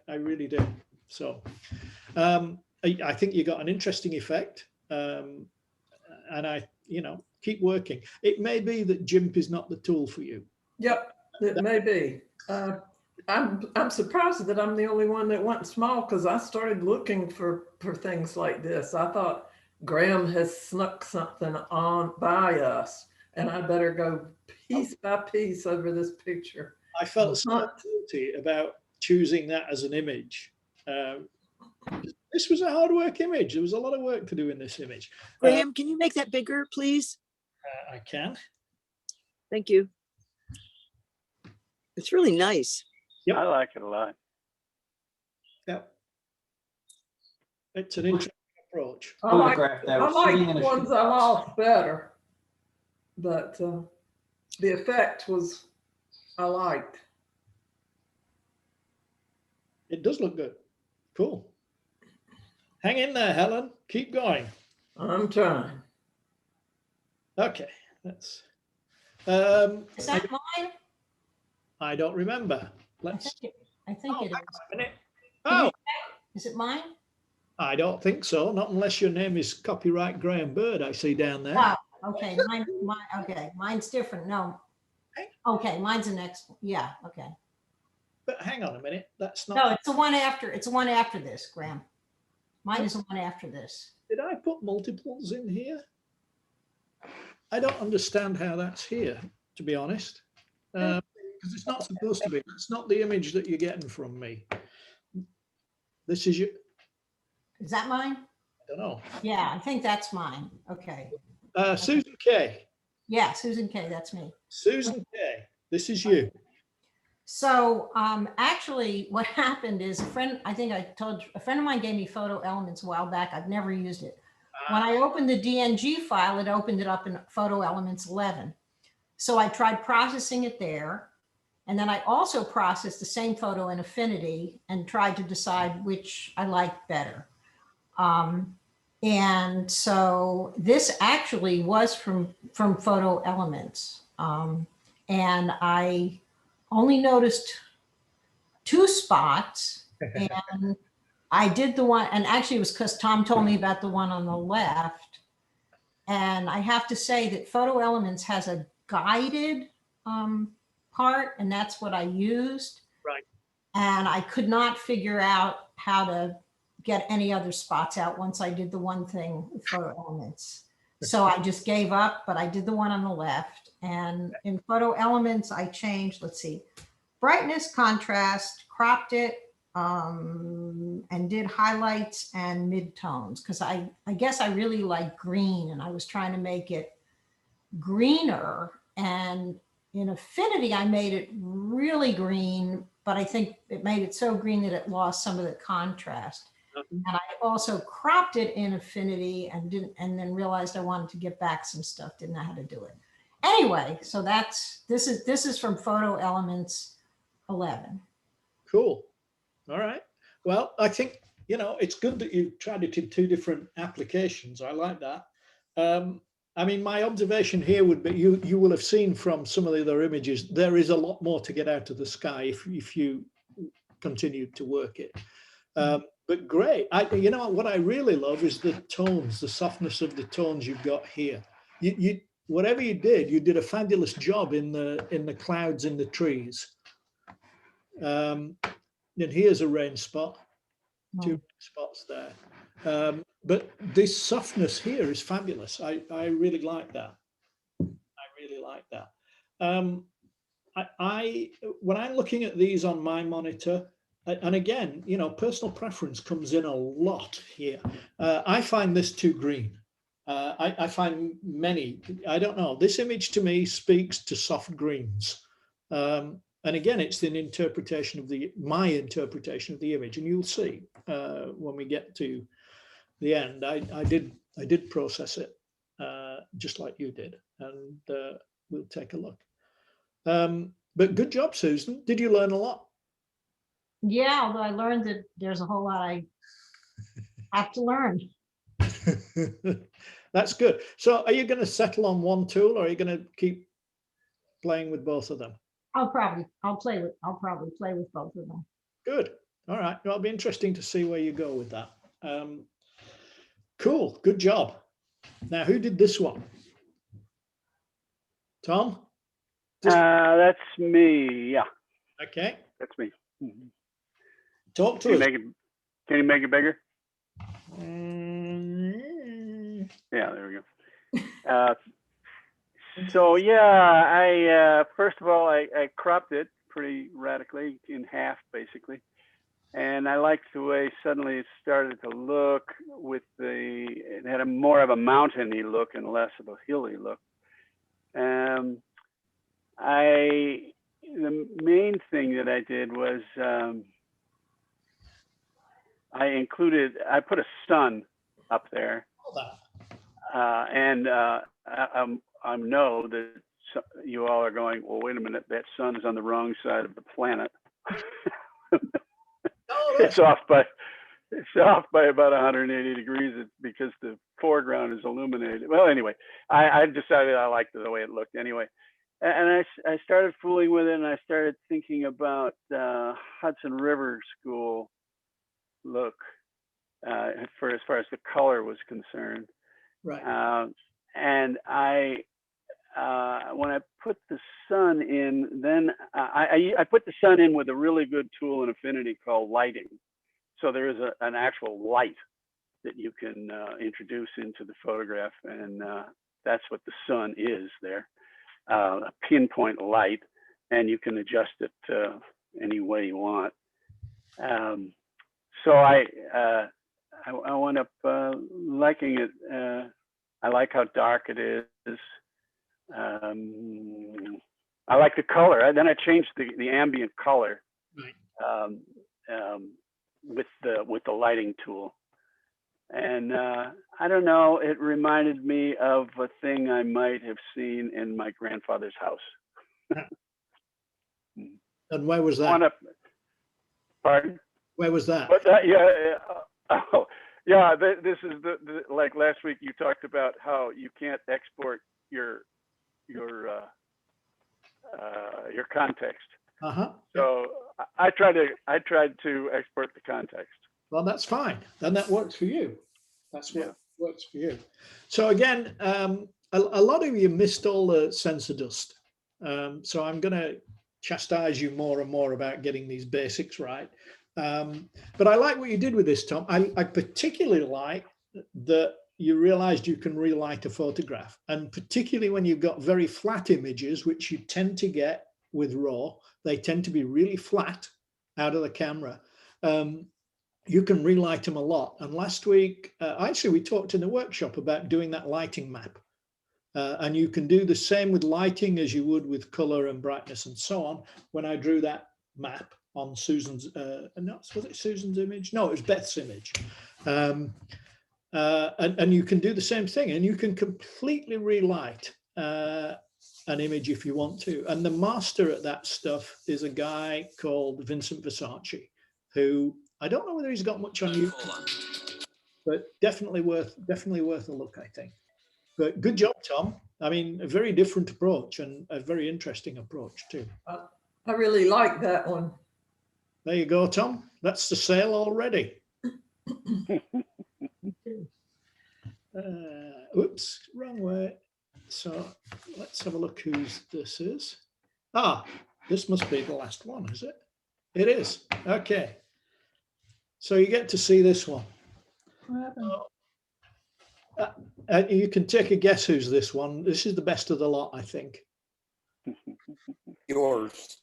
I really do. So I think you got an interesting effect. And I, keep working. It may be that GIMP is not the tool for you. Yep, it may be. I'm surprised that I'm the only one that went small, because I started looking for things like this. I thought Graham has snuck something on by us, and I better go piece by piece over this picture. I felt so guilty about choosing that as an image. This was a hard work image. There was a lot of work to do in this image. Graham, can you make that bigger, please? I can. Thank you. It's really nice. Yep. I like it a lot. Yep. It's an interesting approach. I like sitting in a ones I lost better, but the effect was I liked. It does look good. Cool. Hang in there, Helen. Keep going. I'm trying. Okay. That's. Is that mine? I don't remember. Let's. I think it hang is. on a minute. Can you Oh, check? Is it mine? I don't think so. Not unless your name is copyright Graham Bird. I see down there. Oh, okay. Okay, mine's different. No. Okay, mine's the next one. Yeah. Okay. But hang on a minute. That's not. No, it's the one after. It's the one after this, Graham. Mine is the one after this. Did I put multiples in here? I don't understand how that's here, to be honest, because it's not supposed to be. It's not the image that you're getting from me. This is your. Is that mine? I don't know. Yeah, I think that's mine. Okay. Susan K. Yeah, Susan K. That's me. Susan K. This is you. So actually what happened is a friend of mine gave me Photo Elements a while back. I've never used it. When I opened the DNG file, it opened it up in Photo Elements 11. So I tried processing it there. And then I also processed the same photo in Affinity and tried to decide which I liked better. And so this actually was from Photo Elements. And I only noticed 2 spots, and I did the one, and actually it was because Tom told me about the one on the left. And I have to say that Photo Elements has a guided part, and that's what I used. Right. And I could not figure out how to get any other spots out once I did the one thing with Photo Elements. So I just gave up, but I did the one on the left. And in Photo Elements, I changed, let's see, brightness, contrast, cropped it, and did highlights and midtones, because I guess I really like green, and I was trying to make it greener. And in Affinity, I made it really green, but I think it made it so green that it lost some of the contrast. And I also cropped it in Affinity and then realized I wanted to get back some stuff, didn't know how to do it. Anyway, so this is from Photo Elements 11. Cool. All right. Well, I think, it's good that you tried it in 2 different applications. I like that. I mean, my observation here would be you will have seen from some of the other images, there is a lot more to get out of the sky if you continue to work it. But great. What I really love is the tones, the softness of the tones you've got here. Whatever you did a fabulous job in the clouds in the trees. And here's a rain spot, 2 spots there. But this softness here is fabulous. I really like that. I really like that. When I'm looking at these on my monitor, and again, personal preference comes in a lot here. I find this too green. I find I don't know, this image to me speaks to soft greens. And again, it's an interpretation of my interpretation of the image, and you'll see when we get to the end. I did process it just like you did, and we'll take a look. But good job, Susan. Did you learn a lot? Yeah, although I learned that there's a whole lot I have to learn. That's good. So are you going to settle on one tool, or are you going to keep playing with both of them? I'll probably play with both of them. Good. All right. Well, it'll be interesting to see where you go with that. Cool. Good job. Now, who did this one? Tom? That's me. Yeah. Okay. That's me. Talk to us. Can you make it bigger? Yeah, there we go. So yeah, first of all, I cropped it pretty radically in half, basically. And I liked the way suddenly it started to look it had more of a mountainy look and less of a hilly look. The main thing that I did was I put a sun up there, and I know that you all are going, well, wait a minute, that sun is on the wrong side of the planet. It's off by about 180 degrees because the foreground is illuminated. Well, anyway, I decided I liked the way it looked anyway. And I started fooling with it, and I started thinking about Hudson River School look for as far as the color was concerned. Right. And when I put the sun in, then I put the sun in with a really good tool in Affinity called lighting. So there is an actual light that you can introduce into the photograph, and that's what the sun is there. A pinpoint light, and you can adjust it any way you want. So I wound up liking it. I like how dark it is. I like the color. Then I changed the ambient color with the lighting tool. And I don't know, it reminded me of a thing I might have seen in my grandfather's house. And where was that? Pardon? Where was that? But this is like last week you talked about how you can't export your context. So I tried to export the context. Well, that's fine. Then that works for you. That's what works for you. So again, a lot of you missed all the sensor dust. So I'm going to chastise you more and more about getting these basics right. But I like what you did with this, Tom. I particularly like that you realized you can relight a photograph, and particularly when you've got very flat images, which you tend to get with RAW. They tend to be really flat out of the camera. You can relight them a lot. And last week, actually, we talked in the workshop about doing that lighting map. And you can do the same with lighting as you would with color and brightness and so on. When I drew that map on Susan's, was it Susan's image? No, it was Beth's image. And you can do the same thing, and you can completely relight an image if you want to. And the master at that stuff is a guy called Vincent Versace, who I don't know whether he's got much on YouTube, but definitely worth a look, I think. But good job, Tom. I mean, a very different approach and a very interesting approach too. I really like that one. There you go, Tom. That's the sale already. Oops, wrong way. So let's have a look whose this is. This must be the last one, is it? It is. Okay. So you get to see this one. You can take a guess who's this one. This is the best of the lot, I think. Yours.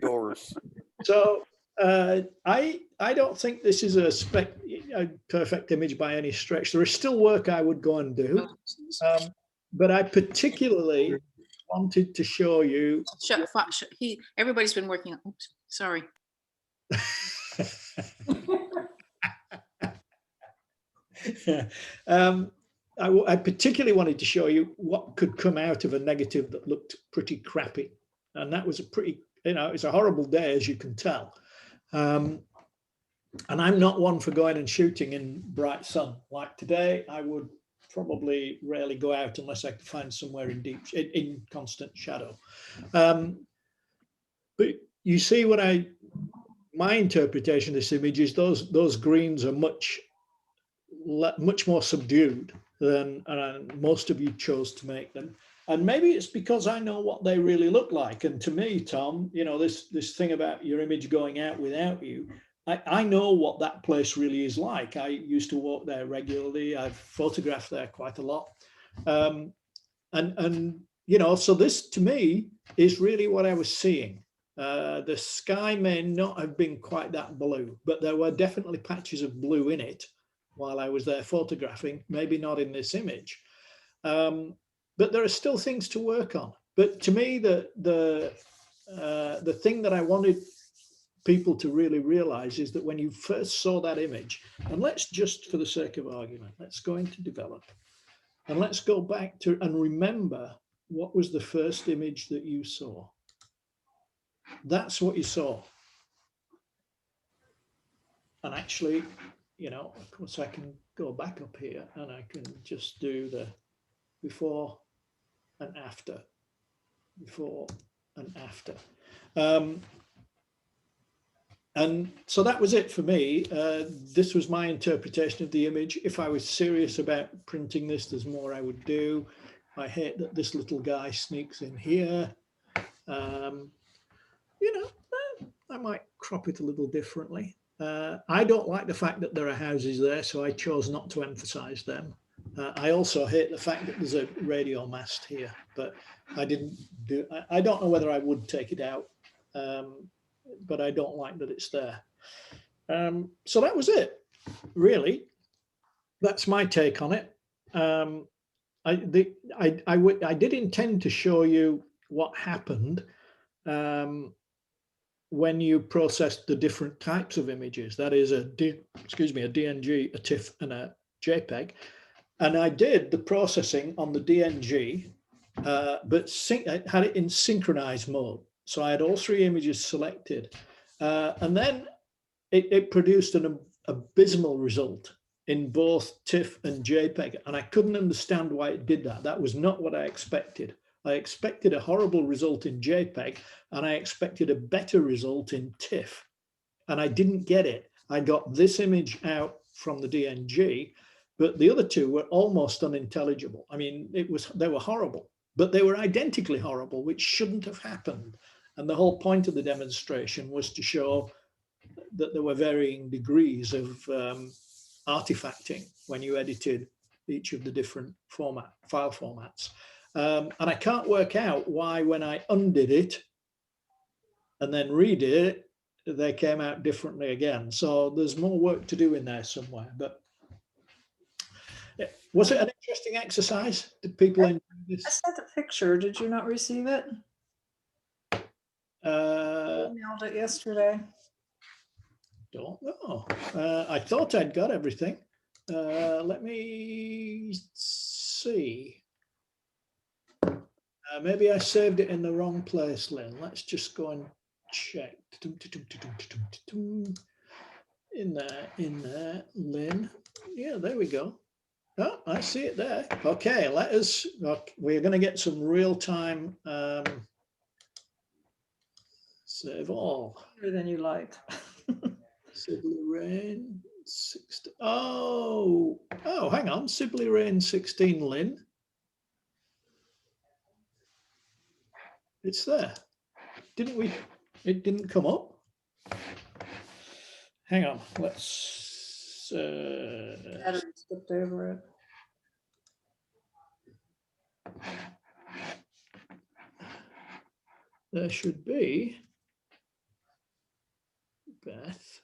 Yours. So I don't think this is a perfect image by any stretch. There is still work I would go and do, but I particularly wanted to show you. Everybody's been working on. Oops, sorry. I particularly wanted to show you what could come out of a negative that looked pretty crappy, and that was a pretty, it's a horrible day, as you can tell. And I'm not one for going and shooting in bright sun. Like today, I would probably rarely go out unless I could find somewhere in constant shadow. But you see my interpretation of this image is those greens are much more subdued than most of you chose to make them. And maybe it's because I know what they really look like. And to me, Tom, this thing about your image going out without you, I know what that place really is like. I used to walk there regularly. I've photographed there quite a lot. So this to me is really what I was seeing. The sky may not have been quite that blue, but there were definitely patches of blue in it while I was there photographing, maybe not in this image. But there are still things to work on. But to me, the thing that I wanted people to really realize is that when you first saw that image, and let's just, for the sake of argument, let's go into develop, and let's go back to and remember what was the first image that you saw? That's what you saw. And actually, you know, of course, I can go back up here and I can just do the before and after, before and after. And so that was it for me. This was my interpretation of the image. If I was serious about printing this, there's more I would do. I hate that this little guy sneaks in here. You know, I might crop it a little differently. I don't like the fact that there are houses there, so I chose not to emphasize them. I also hate the fact that there's a radio mast here, but I didn't do, I don't know whether I would take it out, but I don't like that it's there. So that was it, really. That's my take on it. I did intend to show you what happened when you processed the different types of images. That is a DNG, a TIFF, and a JPEG. And I did the processing on the DNG, but I had it in synchronized mode. So I had all three images selected. And then it produced an abysmal result in both TIFF and JPEG. And I couldn't understand why it did that. That was not what I expected. I expected a horrible result in JPEG, and I expected a better result in TIFF. And I didn't get it. I got this image out from the DNG, but the other two were almost unintelligible. I mean, they were horrible, but they were identically horrible, which shouldn't have happened. And the whole point of the demonstration was to show that there were varying degrees of artifacting when you edited each of the different file formats. And I can't work out why, when I undid it and then redid it, they came out differently again. So there's more work to do in there somewhere. But was it an interesting exercise? Did people enjoy this? I sent a picture. Did you not receive it? I emailed it yesterday. Don't know. I thought I'd got everything. Let me see. Maybe I saved it in the wrong place, Lynn. Let's just go and check. In there, Lynn. Yeah, there we go. Oh, I see it there. Okay, we're going to get some real-time save all. Better than you like. Sibley Rain 16. Oh, hang on. Sibley Rain 16, Lynn. It's there. Didn't we? It didn't come up. Hang on. Let's. Battery skipped over it. There should be. Beth.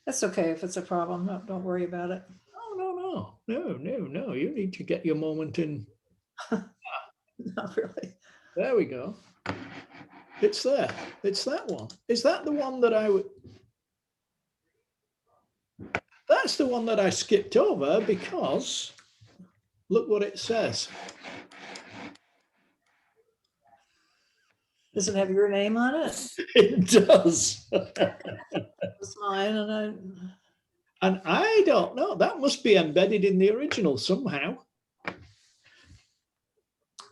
That's okay if it's a problem. No, don't worry about it. Oh, no. You need to get your moment in. Not really. There we go. It's there. It's that one. Is that the one that I would? That's the one that I skipped over because look what it says. Does it have your name on it? It does. It's mine, and I don't know. That must be embedded in the original somehow.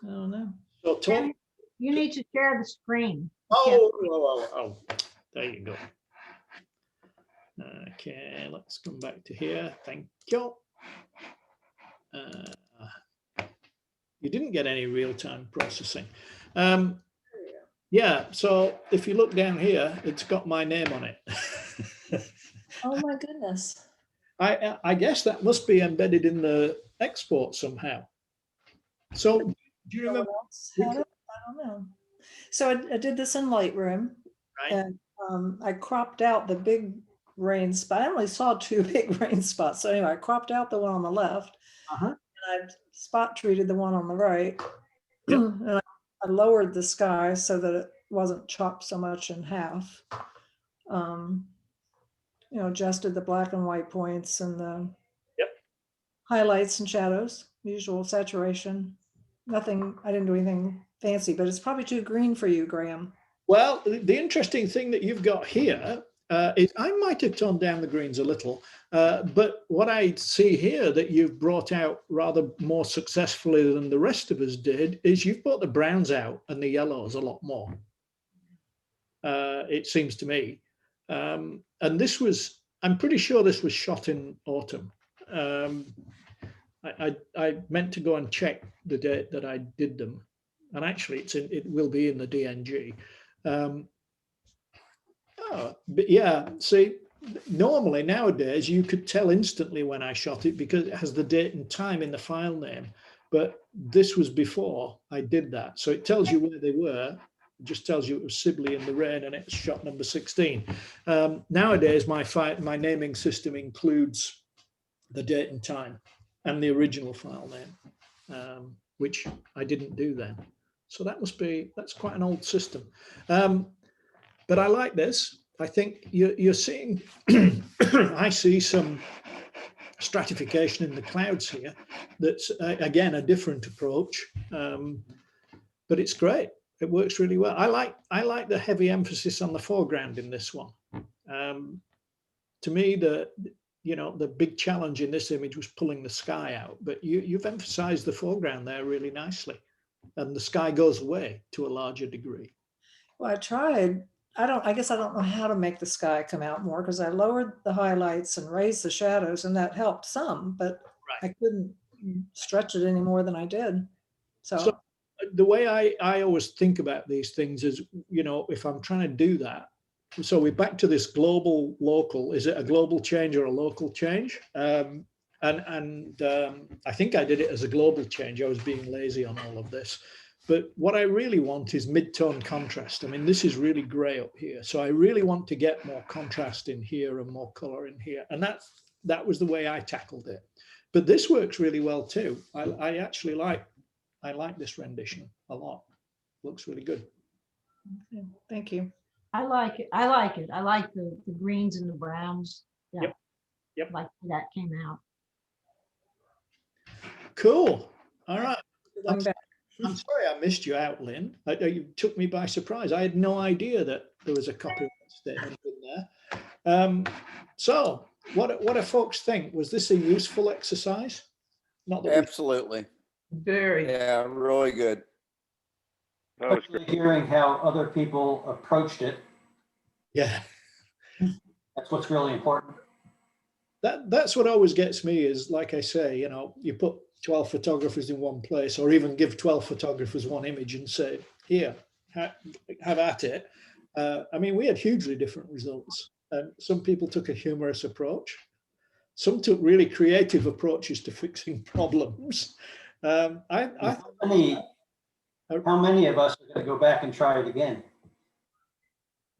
I don't know. So Tom, you need to share the screen. Oh, there you go. Okay, let's come back to here. Thank you. You didn't get any real-time processing. Yeah, so if you look down here, it's got my name on it. Oh my goodness. I guess that must be embedded in the export somehow. So do you remember? I don't know. So I did this in Lightroom, right. And I cropped out the big rain spot. I only saw two big rain spots. So anyway, I cropped out the one on the left, and I spot treated the one on the right. Yep. And I lowered the sky so that it wasn't chopped so much in half. Adjusted the black and white points and the highlights and shadows, usual saturation. nothing, I didn't do anything fancy, but it's probably too green for you, Graham. Well, the interesting thing that you've got here is I might have toned down the greens a little, but what I see here that you've brought out rather more successfully than the rest of us did is you've brought the browns out and the yellows a lot more. It seems to me. And this was, I'm pretty sure this was shot in autumn. I meant to go and check the date that I did them. And actually it will be in the DNG. But yeah, see, normally nowadays you could tell instantly when I shot it because it has the date and time in the file name. But this was before I did that. So it tells you where they were. It just tells you it was Sibley in the Rain and it's shot number 16. Nowadays, my naming system includes the date and time and the original file name, which I didn't do then. So that's quite an old system. But I like this. I think you're seeing, I see some stratification in the clouds here. That's, again, a different approach, but it's great. It works really well. I like the heavy emphasis on the foreground in this one. To me, the big challenge in this image was pulling the sky out, but you've emphasized the foreground there really nicely, and the sky goes away to a larger degree. Well, I tried. I guess I don't know how to make the sky come out more because I lowered the highlights and raised the shadows, and that helped some, but I couldn't stretch it any more than I did. So the way I always think about these things is, if I'm trying to do that, so we're back to this global local. Is it a global change or a local change? And I think I did it as a global change. I was being lazy on all of this. But what I really want is mid-tone contrast. I mean, this is really gray up here. So I really want to get more contrast in here and more color in here. And that was the way I tackled it. But this works really well too. I actually like this rendition a lot. Looks really good. Okay, thank you. I like it. I like it. I like the greens and the browns. Yeah. Yep. Like that came out. Cool. All right. I'm sorry I missed you out, Lynn. You took me by surprise. I had no idea that there was a copyright statement in there. So what do folks think? Was this a useful exercise? Not that Absolutely. Very. Yeah, really good. That was great. Hearing how other people approached it. Yeah. That's what's really important. That's what always gets me is, like I say, you put 12 photographers in one place, or even give 12 photographers one image and say, here, have at it. I mean, we had hugely different results. Some people took a humorous approach. Some took really creative approaches to fixing problems. How many of us are going to go back and try it again?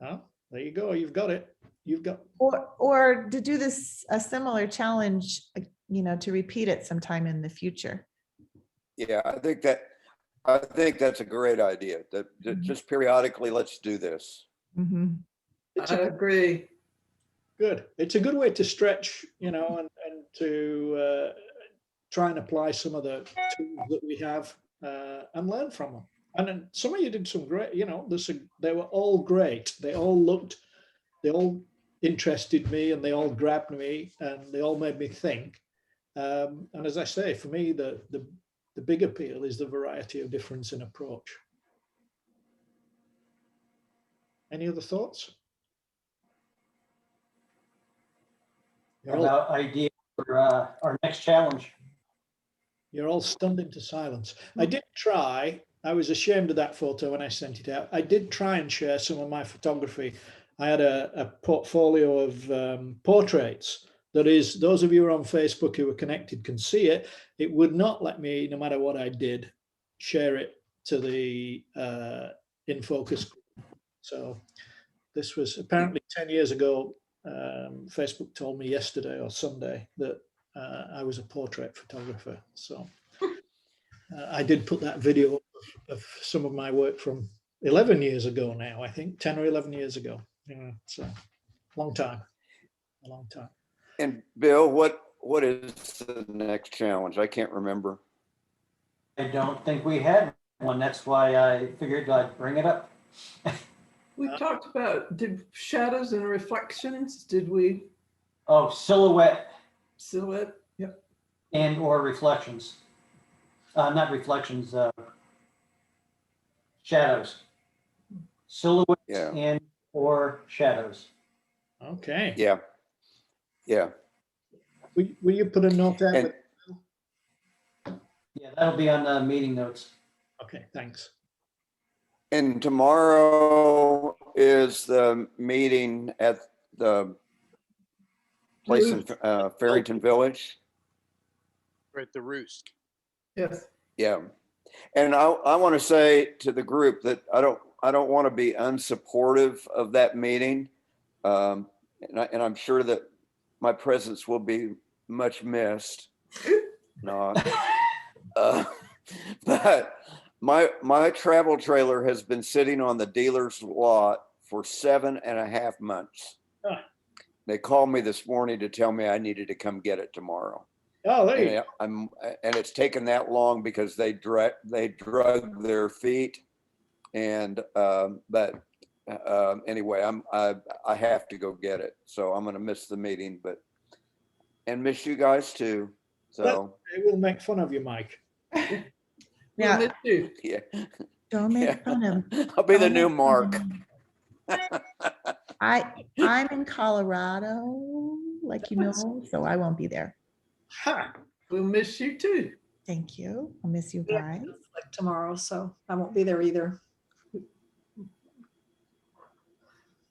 Oh, there you go. You've got it. You've got. Or to do a similar challenge, to repeat it sometime in the future. Yeah, I think that's a great idea. That just periodically, let's do this. Mm-hmm. I agree. Good. It's a good way to stretch, and to try and apply some of the tools that we have and learn from them. And then some of you did some great, they were all great. They all interested me, and they all grabbed me, and they all made me think. And as I say, for me, the big appeal is the variety of difference in approach. Any other thoughts? About ideas for our next challenge. You're all stunned into silence. I did try. I was ashamed of that photo when I sent it out. I did try and share some of my photography. I had a portfolio of portraits. That is, those of you who are on Facebook who are connected can see it. It would not let me, no matter what I did, share it to the InFocus group. So this was apparently 10 years ago. Facebook told me yesterday or Sunday that I was a portrait photographer. So I did put that video of some of my work from 11 years ago now, I think 10 or 11 years ago. Yeah, so a long time. And Bill, what is the next challenge? I can't remember. don't think we had one. That's why I figured I'd bring it up. We talked about, did shadows and reflections, did we? Oh, silhouette Silhouette, yep. and or reflections. Not reflections, shadows. Silhouettes Yeah. and or shadows. Okay. Yeah. Yeah. Will you put a note out? And Yeah, that'll be on the meeting notes. Okay, thanks. And tomorrow is the meeting at the place in Farrington Village. Right, the Roost. Yes. Yeah. And I want to say to the group that I don't want to be unsupportive of that meeting. And I'm sure that my presence will be much missed. No. But my travel trailer has been sitting on the dealer's lot for 7.5 months. They called me this morning to tell me I needed to come get it tomorrow. Oh, there you go. And it's taken that long because they drug their feet. And but anyway, I have to go get it. So I'm going to miss the meeting, and miss you guys too. So we'll make fun of you, Mike. Yeah. We'll miss you. yeah. Don't make fun of. I'll be the don't new make fun Mark. of me. I'm in Colorado, like you know, so I won't be there. Ha! We'll miss you too. Thank you. I'll miss you Yeah, guys. like tomorrow, so I won't be there either.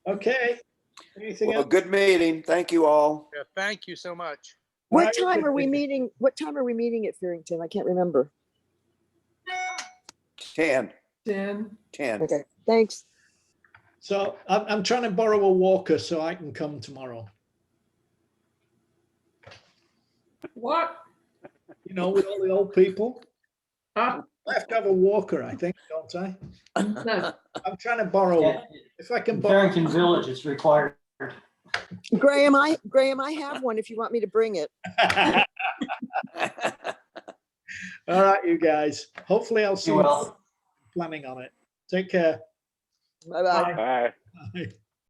Okay. Anything Well, else? good meeting. Thank you all. Yeah, thank you so much. What Right, time are we okay. meeting? What time are we meeting at Farrington? I can't remember. 10. 10. Okay, thanks. So I'm trying to borrow a walker so I can come tomorrow. What? You know, with all the old people. Ah, I have to have a walker, I think, don't I? no. I'm trying to borrow Yeah, one. If I can in borrow. Farrington Village, it's required. Graham, I have one if you want me to bring it. All right, you guys. Hopefully I'll see You you will. planning on it. Take care. Bye-bye. Bye. Bye. Bye.